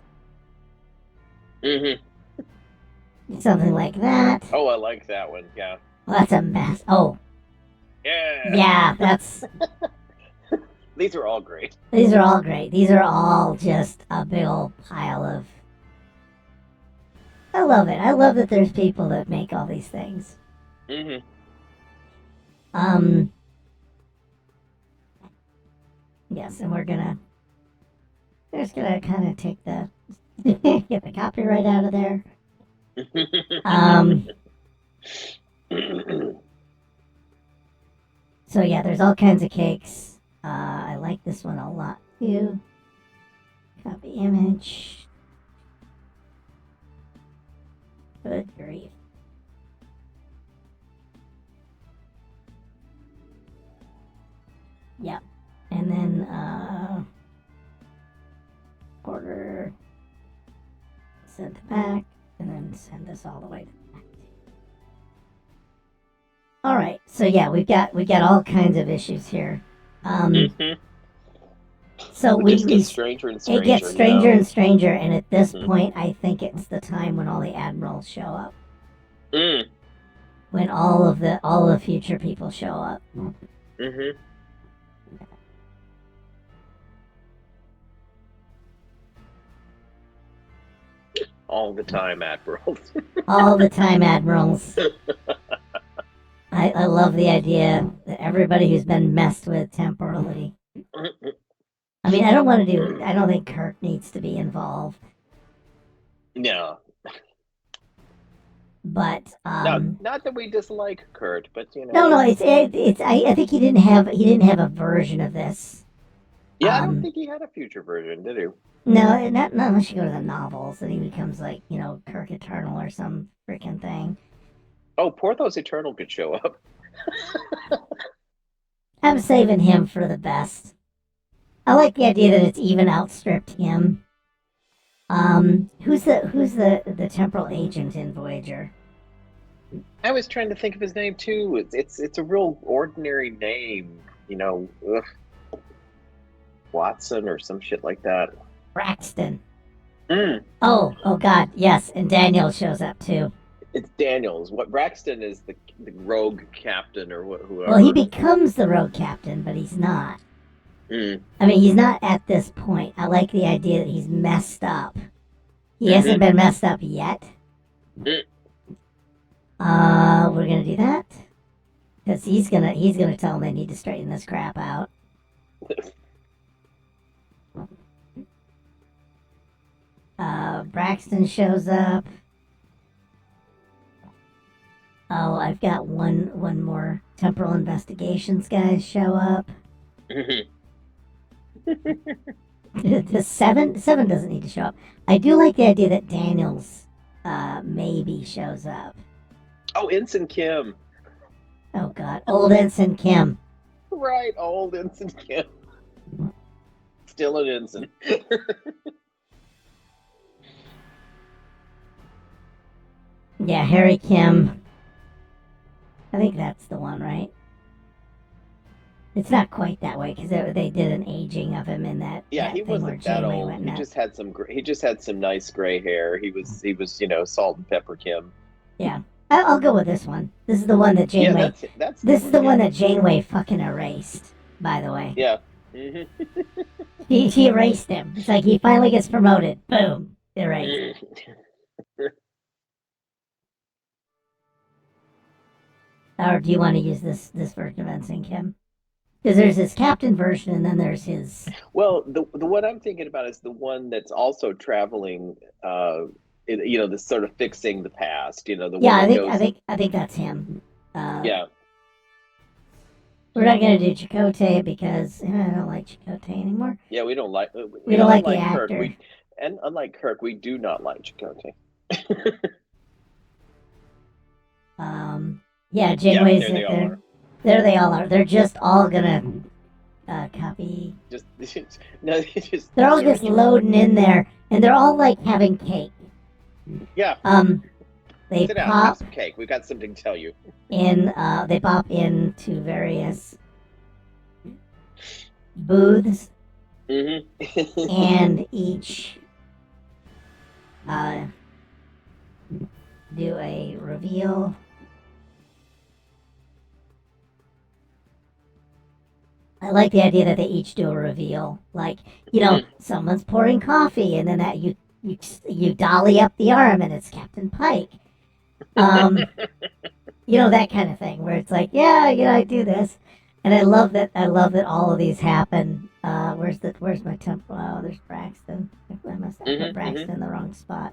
Hmm. Something like that. Oh, I like that one. Yeah. Well, that's a mess. Oh, Yeah. yeah, that's. These are all great. These are all great. These are all just a big old pile of. I love it. I love that there's people that make all these things. Hmm. Um, yes, and we're just gonna kind of take the, get the copyright out of there. Um, so yeah, there's all kinds of cakes. I like this one a lot too. Copy image. Good grief. Yep. And then order, send to back, and then send this all the way to the back. All right. So yeah, we got all kinds of issues here. Hmm. So It just gets stranger and it gets stranger, stranger and stranger, and at this Hmm. point, I think it's the time when all the admirals show up, Mm. when all the future people show up. Hmm. All the time, admirals. All the time, admirals. I love the idea that everybody who's been messed with temporally. I mean, I don't think Kirk needs to be involved, No, but not that we dislike Kurt, but no, it's I think he didn't have a version of this. yeah, I don't Um, think he had a future version, did he? no, not unless you go to the novels and he becomes like Kirk Eternal or some freaking thing. Oh, Porthos Eternal could show up. I'm saving him for the best. I like the idea that it's even outstripped him. Who's the temporal agent in Voyager? I was trying to think of his name too. It's a real ordinary name, Watson or some shit like that. Braxton. Mm, Oh God, yes, and Daniel shows up too. it's Daniels. What Braxton is the rogue captain or Well, he whoever. becomes the rogue captain, but he's not. Mm, I mean, he's not at this point. I like the idea that he's messed up. He hasn't hmm. been messed up yet. Mm. We're gonna do that because he's gonna tell them they need to straighten this crap out. Braxton shows up. Oh, I've got one more temporal investigations guys show up. The seven doesn't need to show up. I do like the idea that Daniels maybe shows up. Oh, Ensign Kim. Oh God, old Ensign Kim. Right, old Ensign Kim. Still an ensign. Yeah, Harry Kim. I think that's the one, right? It's not quite that way because they did an aging of him in that Yeah, he thing where wasn't that Janeway old. went He nuts. just had he just had some nice gray hair. He was Salt and Pepper Kim. Yeah, I'll go with this one. This is the one that Yeah, Janeway. that's the This is one. the Yeah, one that Janeway fucking erased. By the way, yeah. Hmm. she erased him. It's like he finally gets promoted. Boom, erased. Or do you want to use this version of Ensign Kim? Because there's his captain version, and then there's his. Well, the one I'm thinking about is the one that's also traveling. The sort of fixing the past. The Yeah, one that goes. I think that's him. Uh, Yeah. we're not gonna do Chakotay because I don't like Chakotay anymore. Yeah, we don't like. We don't like the Unlike Kirk, actor. and unlike Kirk, we do not like Chakotay. Yeah, Yeah, Janeway's there they all are. there. They all are. They're just all gonna copy. Just no, just They're all just loading in there, and they're all like having cake. yeah. They Sit down and have pop some cake. We've got something to tell you. in. They pop into various booths, Mm-hmm. and each do a reveal. I like the idea that they each do a reveal. Like, someone's pouring coffee, and then that you dolly up the arm, and it's Captain Pike. That kind of thing, where it's like, yeah, I do this, and I love that. I love that all of these happen. Where's my temple? Oh, there's Braxton. I must have put Braxton in the wrong spot.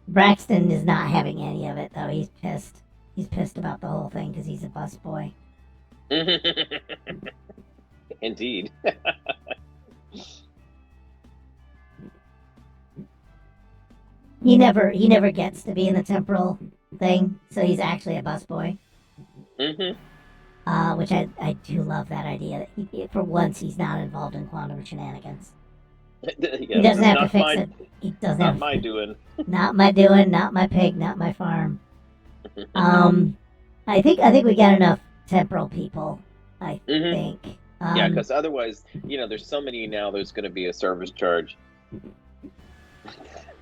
Braxton is not having any of it though. He's pissed. He's pissed about the whole thing because he's a busboy. Indeed. He never gets to be in the temporal thing, so he's actually a busboy. Which I do love that idea that for once he's not involved in quantum shenanigans. Yeah, he doesn't have to fix it. He doesn't not have my doing. Not my doing. Not my pig. Not my farm. I think we got enough temporal people. I think. Yeah, because otherwise, there's so many now. There's going to be a service charge.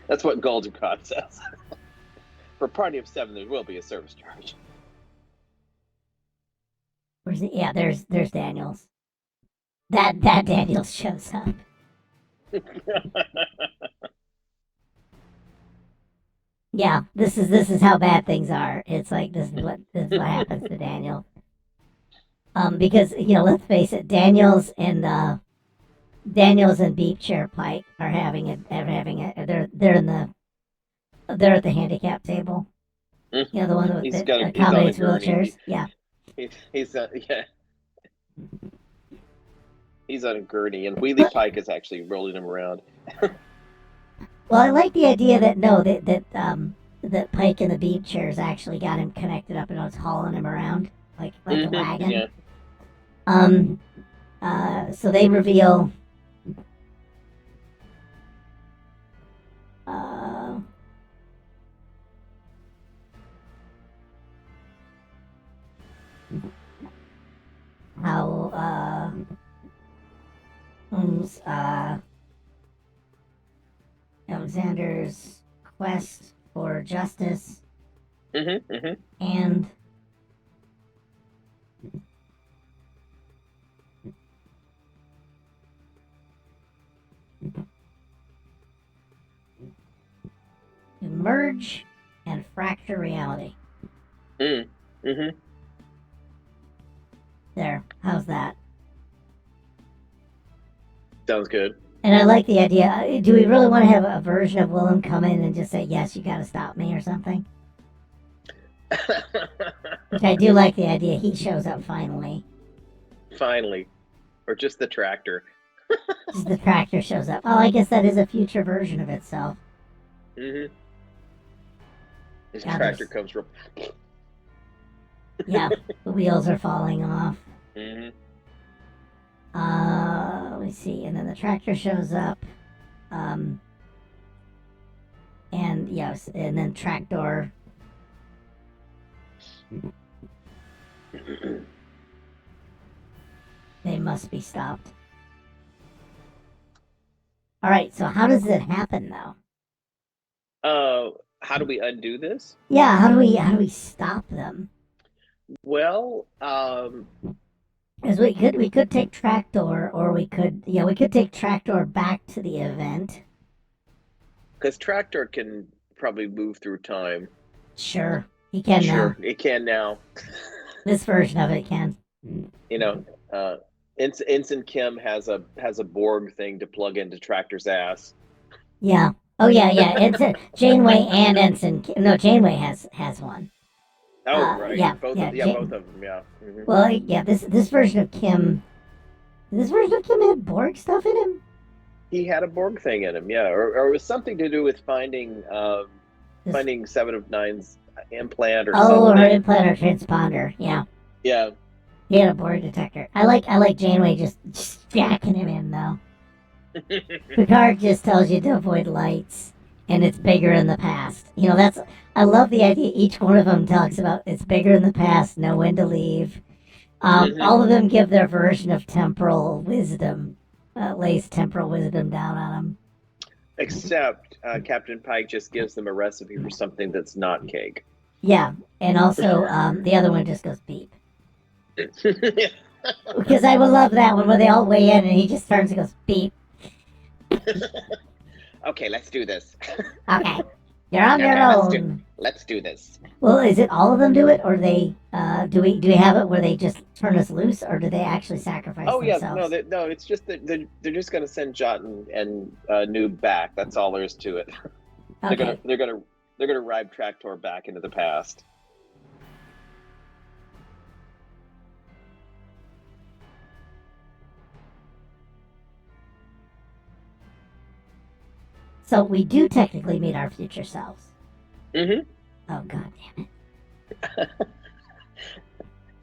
That's what Golden God says. For a party of 7, there will be a service charge. Where's it? Yeah, there's Daniels. That Daniels shows up. Yeah, this is how bad things are. It's like this is what happens to Daniel. Because let's face it, Daniels and Beep Chair Pike are having a they're at the handicap table. The one with the accommodates wheelchairs. Yeah. He's on a gurney, and Wheelie Pike is actually rolling him around. Well, I like the idea that that Pike and the Beep chairs actually got him connected up and was hauling him around like a wagon. Yeah. So they reveal. How Alexander's quest for justice and merge and fracture reality. There, how's that? Sounds good. And I like the idea. Do we really want to have a version of Willem come in and just say, yes, you got to stop me or something? Which I do like the idea. He shows up finally. Finally. Or just the tractor. Just the tractor shows up. Oh, I guess that is a future version of itself. This tractor comes from... Yeah, the wheels are falling off. Let me see, and then the tractor shows up, and yes, and then tractor. must be stopped. All right, so how does it happen, though? How do we undo this? Yeah, how do we stop them? Well, Because we could take Tractor, or we could take Tractor back to the event. because Tractor can probably move through time. Sure, he can Sure, now. it can now. This version of it can. You know, Ensign Kim has a Borg thing to plug into Tractor's ass. Yeah. Oh yeah, yeah. Janeway and Ensign. No, Janeway has one. Oh, right. Yeah, Both yeah. of both of them. Yeah. Well, yeah. This version of Kim. This version of Kim had Borg stuff in him. He had a Borg thing in him, yeah, or it was something to do with finding Seven of Nine's implant or something. Oh, her implant or transponder. Yeah. Yeah. He had a Borg detector. I like Janeway just jacking him in though. Picard just tells you to avoid lights, and it's bigger in the past. I love the idea. Each one of them talks about it's bigger in the past, know when to leave. All of them give their version of temporal wisdom, lays temporal wisdom down on them. Except Captain Pike just gives them a recipe for something that's not cake. Yeah, and also the other one just goes beep. Because I would love that one where they all weigh in and he just turns and goes beep. Okay, let's do this. Okay, you're on your own. Let's do this. Well, is it all of them do it, or they do we have it where they just turn us loose, or do they actually sacrifice themselves? Yeah, no, it's just that they're just gonna send Jot and Noob back. That's all there is to it. Okay. They're gonna ride Tractor back into the past. So we do technically meet our future selves. Mm-hmm. Oh god damn it!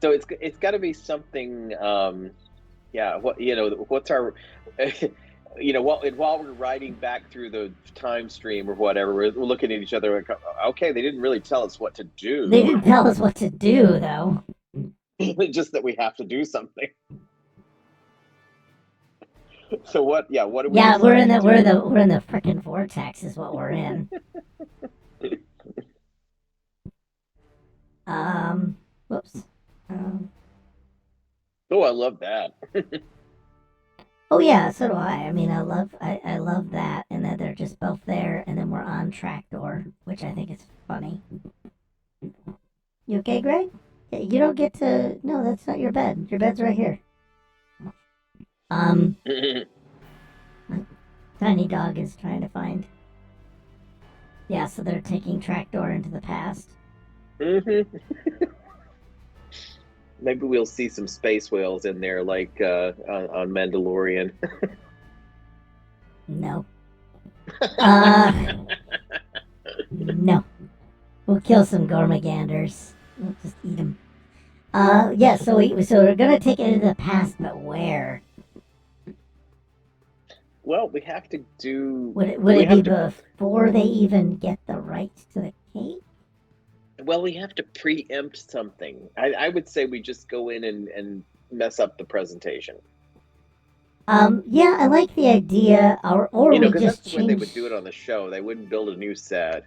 So it's got to be something. Yeah. What's our? While we're riding back through the time stream or whatever, we're looking at each other like, okay, they didn't really tell us what to do. They didn't tell us what to do, though. Just that we have to do something. So what? Yeah, what do we? Yeah, we're in the frickin' vortex, is what we're in. Whoops. Oh, I love that. Oh yeah, so do I. I mean, I love that, and that they're just both there, and then we're on Tractor, which I think is funny. You okay, Greg? You don't get to. No, that's not your bed. Your bed's right here. Tiny dog is trying to find. Yeah, so they're taking Tractor into the past. Maybe we'll see some space whales in there, like on Mandalorian. No. No. We'll kill some Gormaganders. We'll just eat them. Yeah. So we're gonna take it into the past, but where? Well, we have to do. Would it be before they even get the rights to the cake? Well, we have to preempt something. I would say we just go in and mess up the presentation. Yeah, I like the idea, or we just that's change. the way they would do it on the show. They wouldn't build a new set.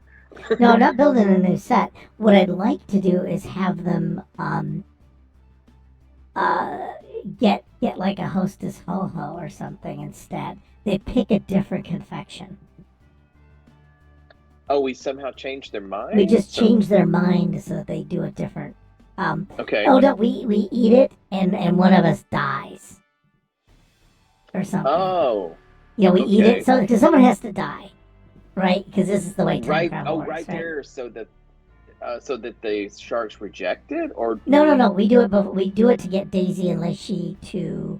No, not building a new set. What I'd like to do is have them get like a Hostess Ho Ho or something instead. They pick a different confection. Oh, we somehow changed their mind? We just change their mind so that they do it different. Okay. Oh no, we eat it and one of us dies. Or something. Oh. We eat it because someone has to die. Right? Because this is the way time travel works. Right there, so that the sharks reject it, or no. We do it, but we do it to get Daisy and Lacey to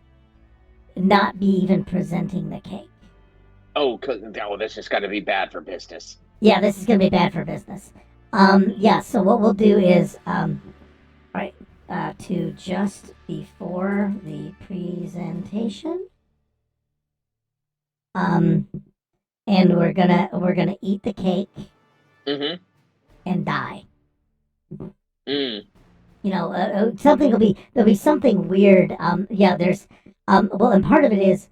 not be even presenting the cake. Oh, this is going to be bad for business. Yeah, this is going to be bad for business. Yeah. So what we'll do is, to just before the presentation, and we're gonna eat the cake, and die. Something there'll be something weird. Yeah, there's Well, and part of it is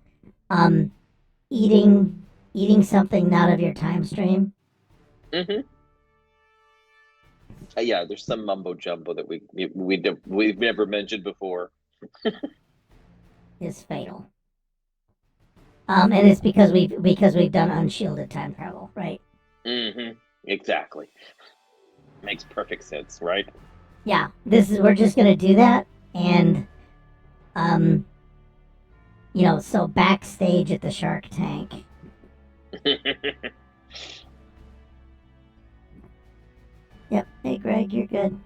eating something not of your time stream. Mm-hmm. Yeah, there's some mumbo jumbo that we've never mentioned before. Is fatal. And it's because we've done unshielded time travel, right? Mm-hmm. Exactly. Makes perfect sense, right? Yeah. We're just gonna do that, and so backstage at the Shark Tank. Yep. Hey, Greg, you're good.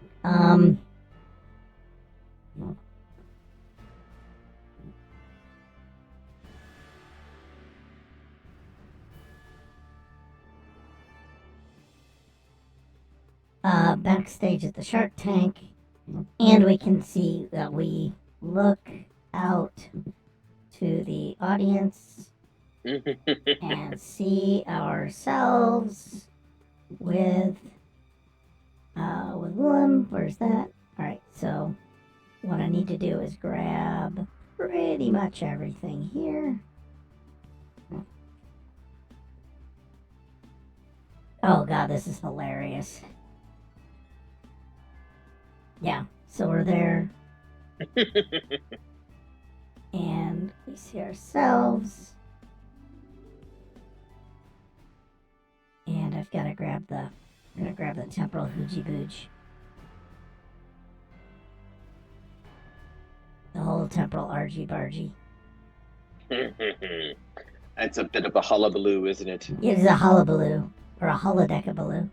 Backstage at the Shark Tank, and we can see that we look out to the audience and see ourselves with Willem. Where's that? All right, so what I need to do is grab pretty much everything here. Oh god, this is hilarious. Yeah, so we're there. And we see ourselves. And I'm gonna grab the temporal hoochie booch. The whole temporal argy bargy. That's a bit of a hullabaloo, isn't it? It is a hullabaloo, or a holodecabaloo.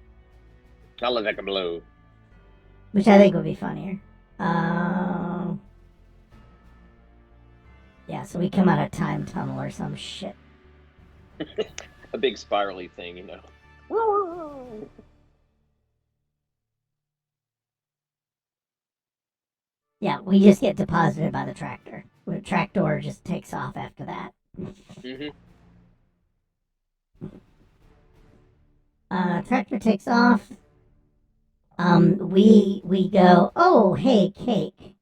Hullabaloo. Which I think would be funnier. Yeah, so we come out of time tunnel or some shit. A big spirally thing, you know. Yeah, we just get deposited by the tractor. The tractor just takes off after that. Mm-hmm. Tractor takes off. We go, oh, hey, cake.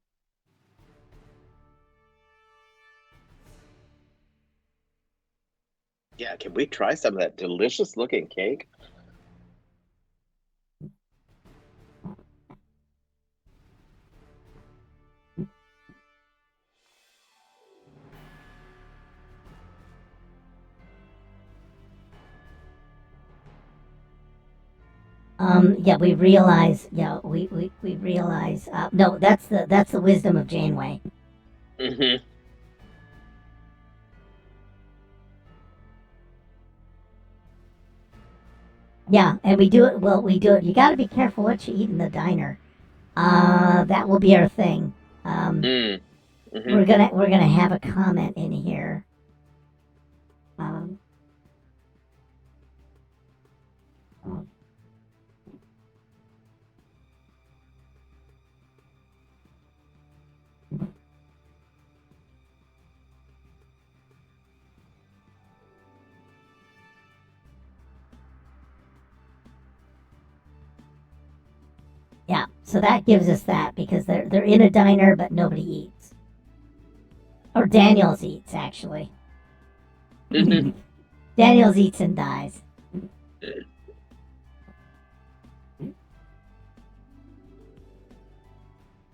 Yeah, can we try some of that delicious looking cake? Yeah, we realize, we realize, no, that's the wisdom of Janeway. Mm-hmm. Yeah, and we do it, you gotta be careful what you eat in the diner. That will be our thing. Mm-hmm. We're gonna have a comment in here. Yeah, so that gives us that because they're in a diner but nobody eats. Or Daniels eats actually. Mm-hmm. Daniels eats and dies.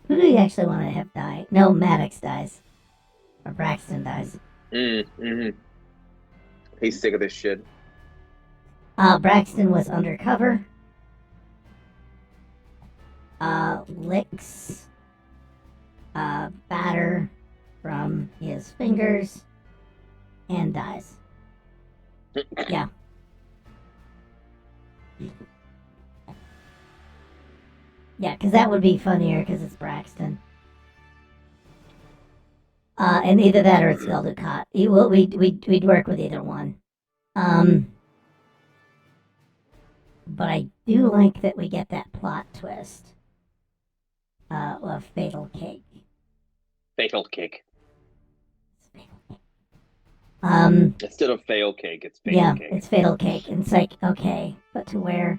Who do you actually want to have die? No, Maddox dies. Or Braxton dies. Mm-hmm. He's sick of this shit. Braxton was undercover. Licks batter from his fingers and dies. Yeah. Yeah, because that would be funnier because it's Braxton. And either that or it's Gal Ducat. We'd work with either one. But I do like that we get that plot twist of Fatal Cake. Fatal cake. Um, Instead of fail cake, it's fatal cake. It's Fatal Cake. And it's like, okay, but to where,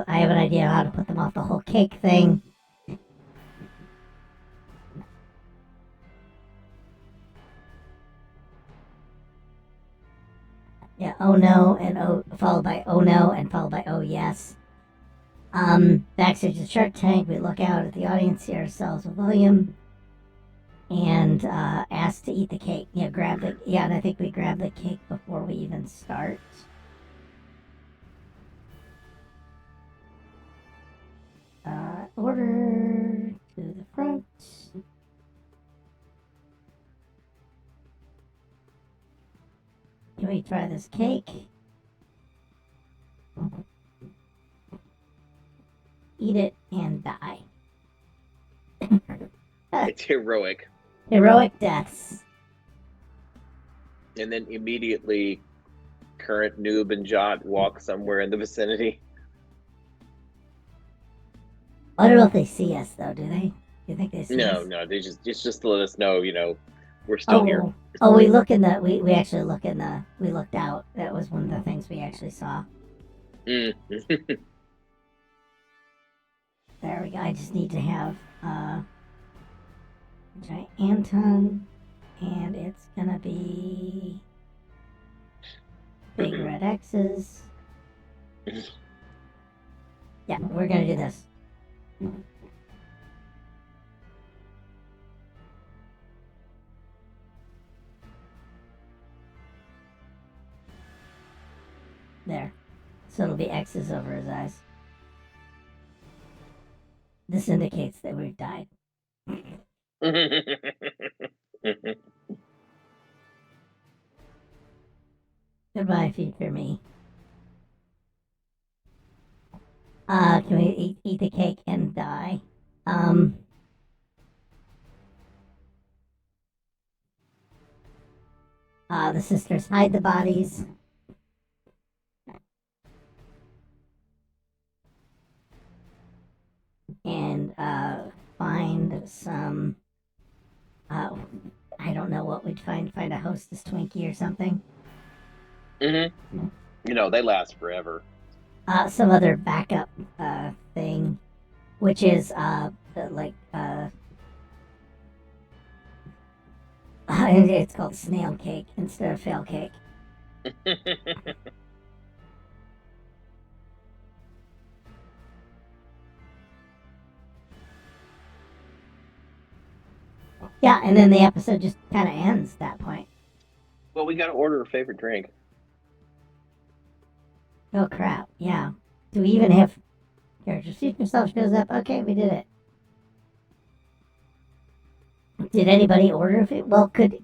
I have an idea how to put them off the whole cake thing. Yeah, oh no, and oh, followed by oh no, and followed by oh yes. Backstage at Shark Tank, we look out at the audience, see ourselves with William, and ask to eat the cake. Yeah, and I think we grab the cake before we even start. Order to the front. Can we try this cake? Eat it and die. It's heroic. Heroic deaths. And then immediately, current noob and Jot walk somewhere in the vicinity. I don't know if they see us though, do they? Do you think they see us? No, they just to let us know, we're still here. Oh, we look in the we actually look in the we looked out. That was one of the things we actually saw. Mm. There we go. I just need to have giant Anton, and it's gonna be big red X's. Yeah, we're gonna do this. There. So it'll be X's over his eyes. This indicates that we've died. Goodbye, feed for me. Can we eat the cake and die? The sisters hide the bodies. And find some I don't know what we'd find a Hostess Twinkie or something. They last forever. Some other backup thing, which is it's called snail cake instead of fail cake. Yeah, and then the episode just kind of ends at that point. Well, we got to order a favorite drink. Oh crap! Yeah. Do we even have character seat yourself shows up? Okay, we did it. Did anybody order if it? Well, could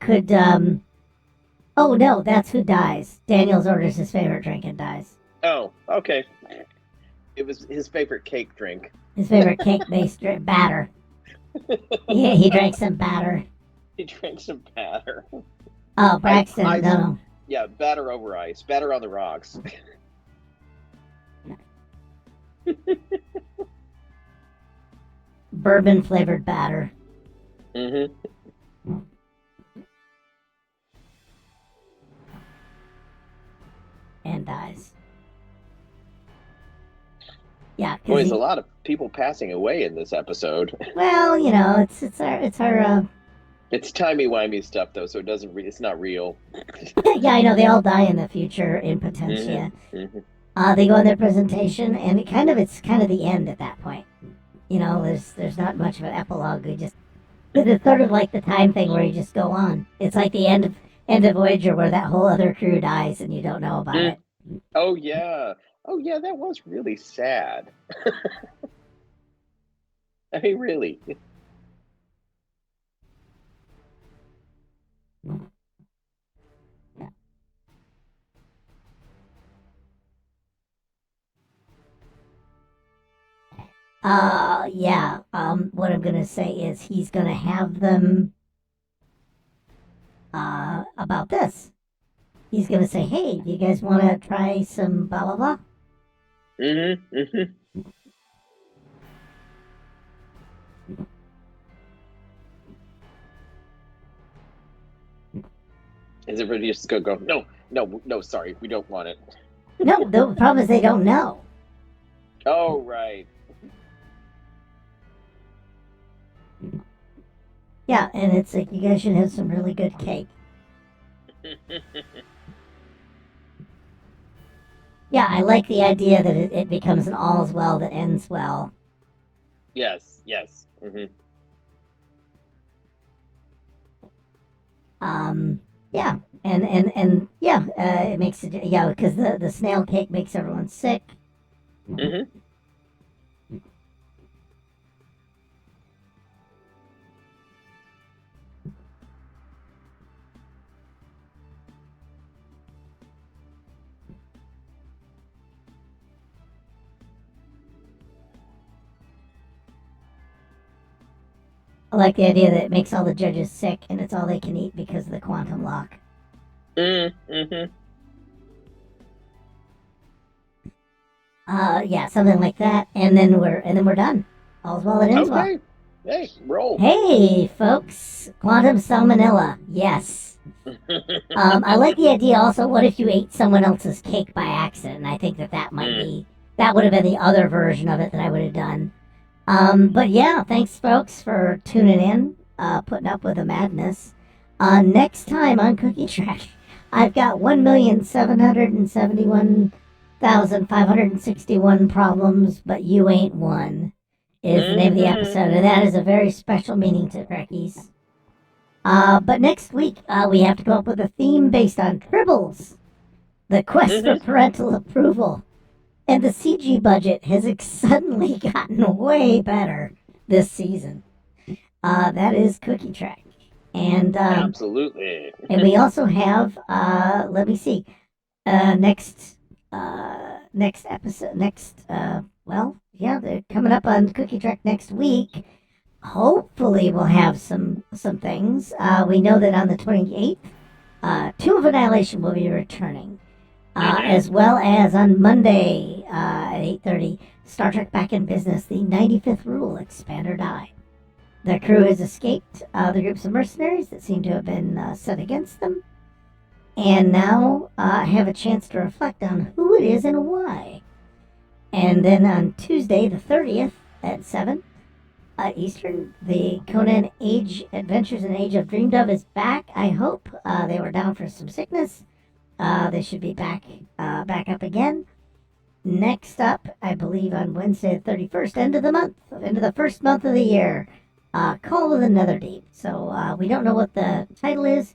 Oh no, that's who dies. Daniels orders his favorite drink and dies. Oh, okay. It was his favorite cake drink. His favorite cake-based batter. Yeah, he drank some batter. He drank some batter. Oh, Braxton, no. Yeah, batter over ice. Batter on the rocks. Bourbon-flavored batter. Mm-hmm. And dies. Yeah, boy, there's a lot of people passing away in this episode. Well, it's our. It's timey-wimey stuff though, so it's not real. Yeah, I know they all die in the future in Potentia. Mm-hmm. They go on their presentation, and it's kind of the end at that point. There's not much of an epilogue. It's sort of like the time thing where you just go on. It's like the end of Voyager where that whole other crew dies and you don't know about it. Oh yeah, that was really sad. I mean, really. Yeah. What I'm gonna say is he's gonna have them about this. He's gonna say, "Hey, do you guys want to try some blah blah blah?" Mm-hmm. Mm-hmm. Is everybody just gonna go? No, sorry, we don't want it. No, the problem is they don't know. Oh, right. Yeah, and it's like you guys should have some really good cake. Yeah, I like the idea that it becomes an all's well that ends well. Yes, yes. Yeah, and yeah, it makes it, yeah, because the snail cake makes everyone sick. Hmm. I like the idea that it makes all the judges sick, and it's all they can eat because of the quantum lock. Mm-hmm. Yeah, something like that, and then we're done. All's well that ends well. Okay. Hey, roll. Hey, folks, quantum salmonella. Yes. I like the idea also. What if you ate someone else's cake by accident? And I think that might be that would have been the other version of it that I would have done. But yeah, thanks folks for tuning in, putting up with the madness. Next time on Cookie Track, I've got 1,771,561 problems, but you ain't one. Is the name of the episode, and that is a very special meaning to Trekkies. But next week, we have to come up with a theme based on tribbles, the quest for parental approval, and the CG budget has suddenly gotten way better this season. That is Cookie Track. And Absolutely. and we also have let me see, next episode, well, yeah, they're coming up on Cookie Track next week. Hopefully we'll have some things. We know that on the 28th, Tomb of Annihilation will be returning. As well as on Monday at 8:30, Star Trek Back in Business, the 95th Rule, Expand or Die. Their crew has escaped the groups of mercenaries that seem to have been set against them, and now have a chance to reflect on who it is and why. And then on Tuesday, the 30th at 7 Eastern, the Conan Age Adventures in Age of Dreamed of is back. I hope they were down for some sickness. They should be back up again. Next up, I believe on Wednesday the 31st, end of the first month of the year, Call of the Netherdeep. So we don't know what the title is.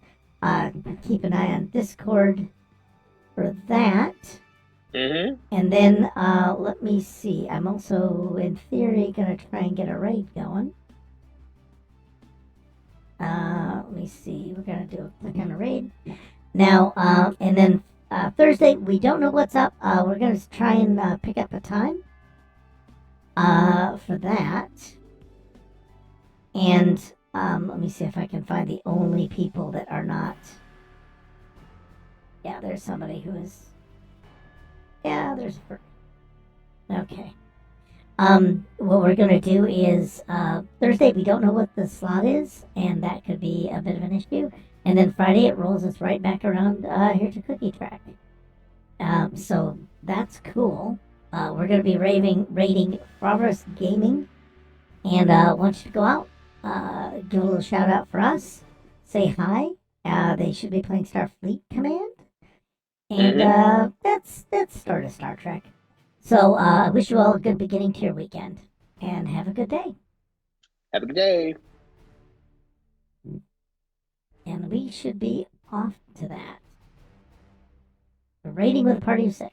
Keep an eye on Discord for that. And then let me see. I'm also, in theory, going to try and get a raid going. Let me see. We're going to do a click on a raid. Now, and then Thursday, we don't know what's up. We're going to try and pick up a time for that. And let me see if I can find the only people that are not. Yeah, there's somebody who is. Yeah, there's. Okay. What we're going to do is Thursday, we don't know what the slot is, and that could be a bit of an issue. And then Friday, it rolls us right back around here to Cookie Track. So that's cool. We're going to be rating Progress Gaming. And I want you to go out, give a little shout out for us, say hi. They should be playing Starfleet Command. And that's start of Star Trek. So I wish you all a good beginning to your weekend. And have a good day. Have a good day. And we should be off to that. Rating with a party of 6.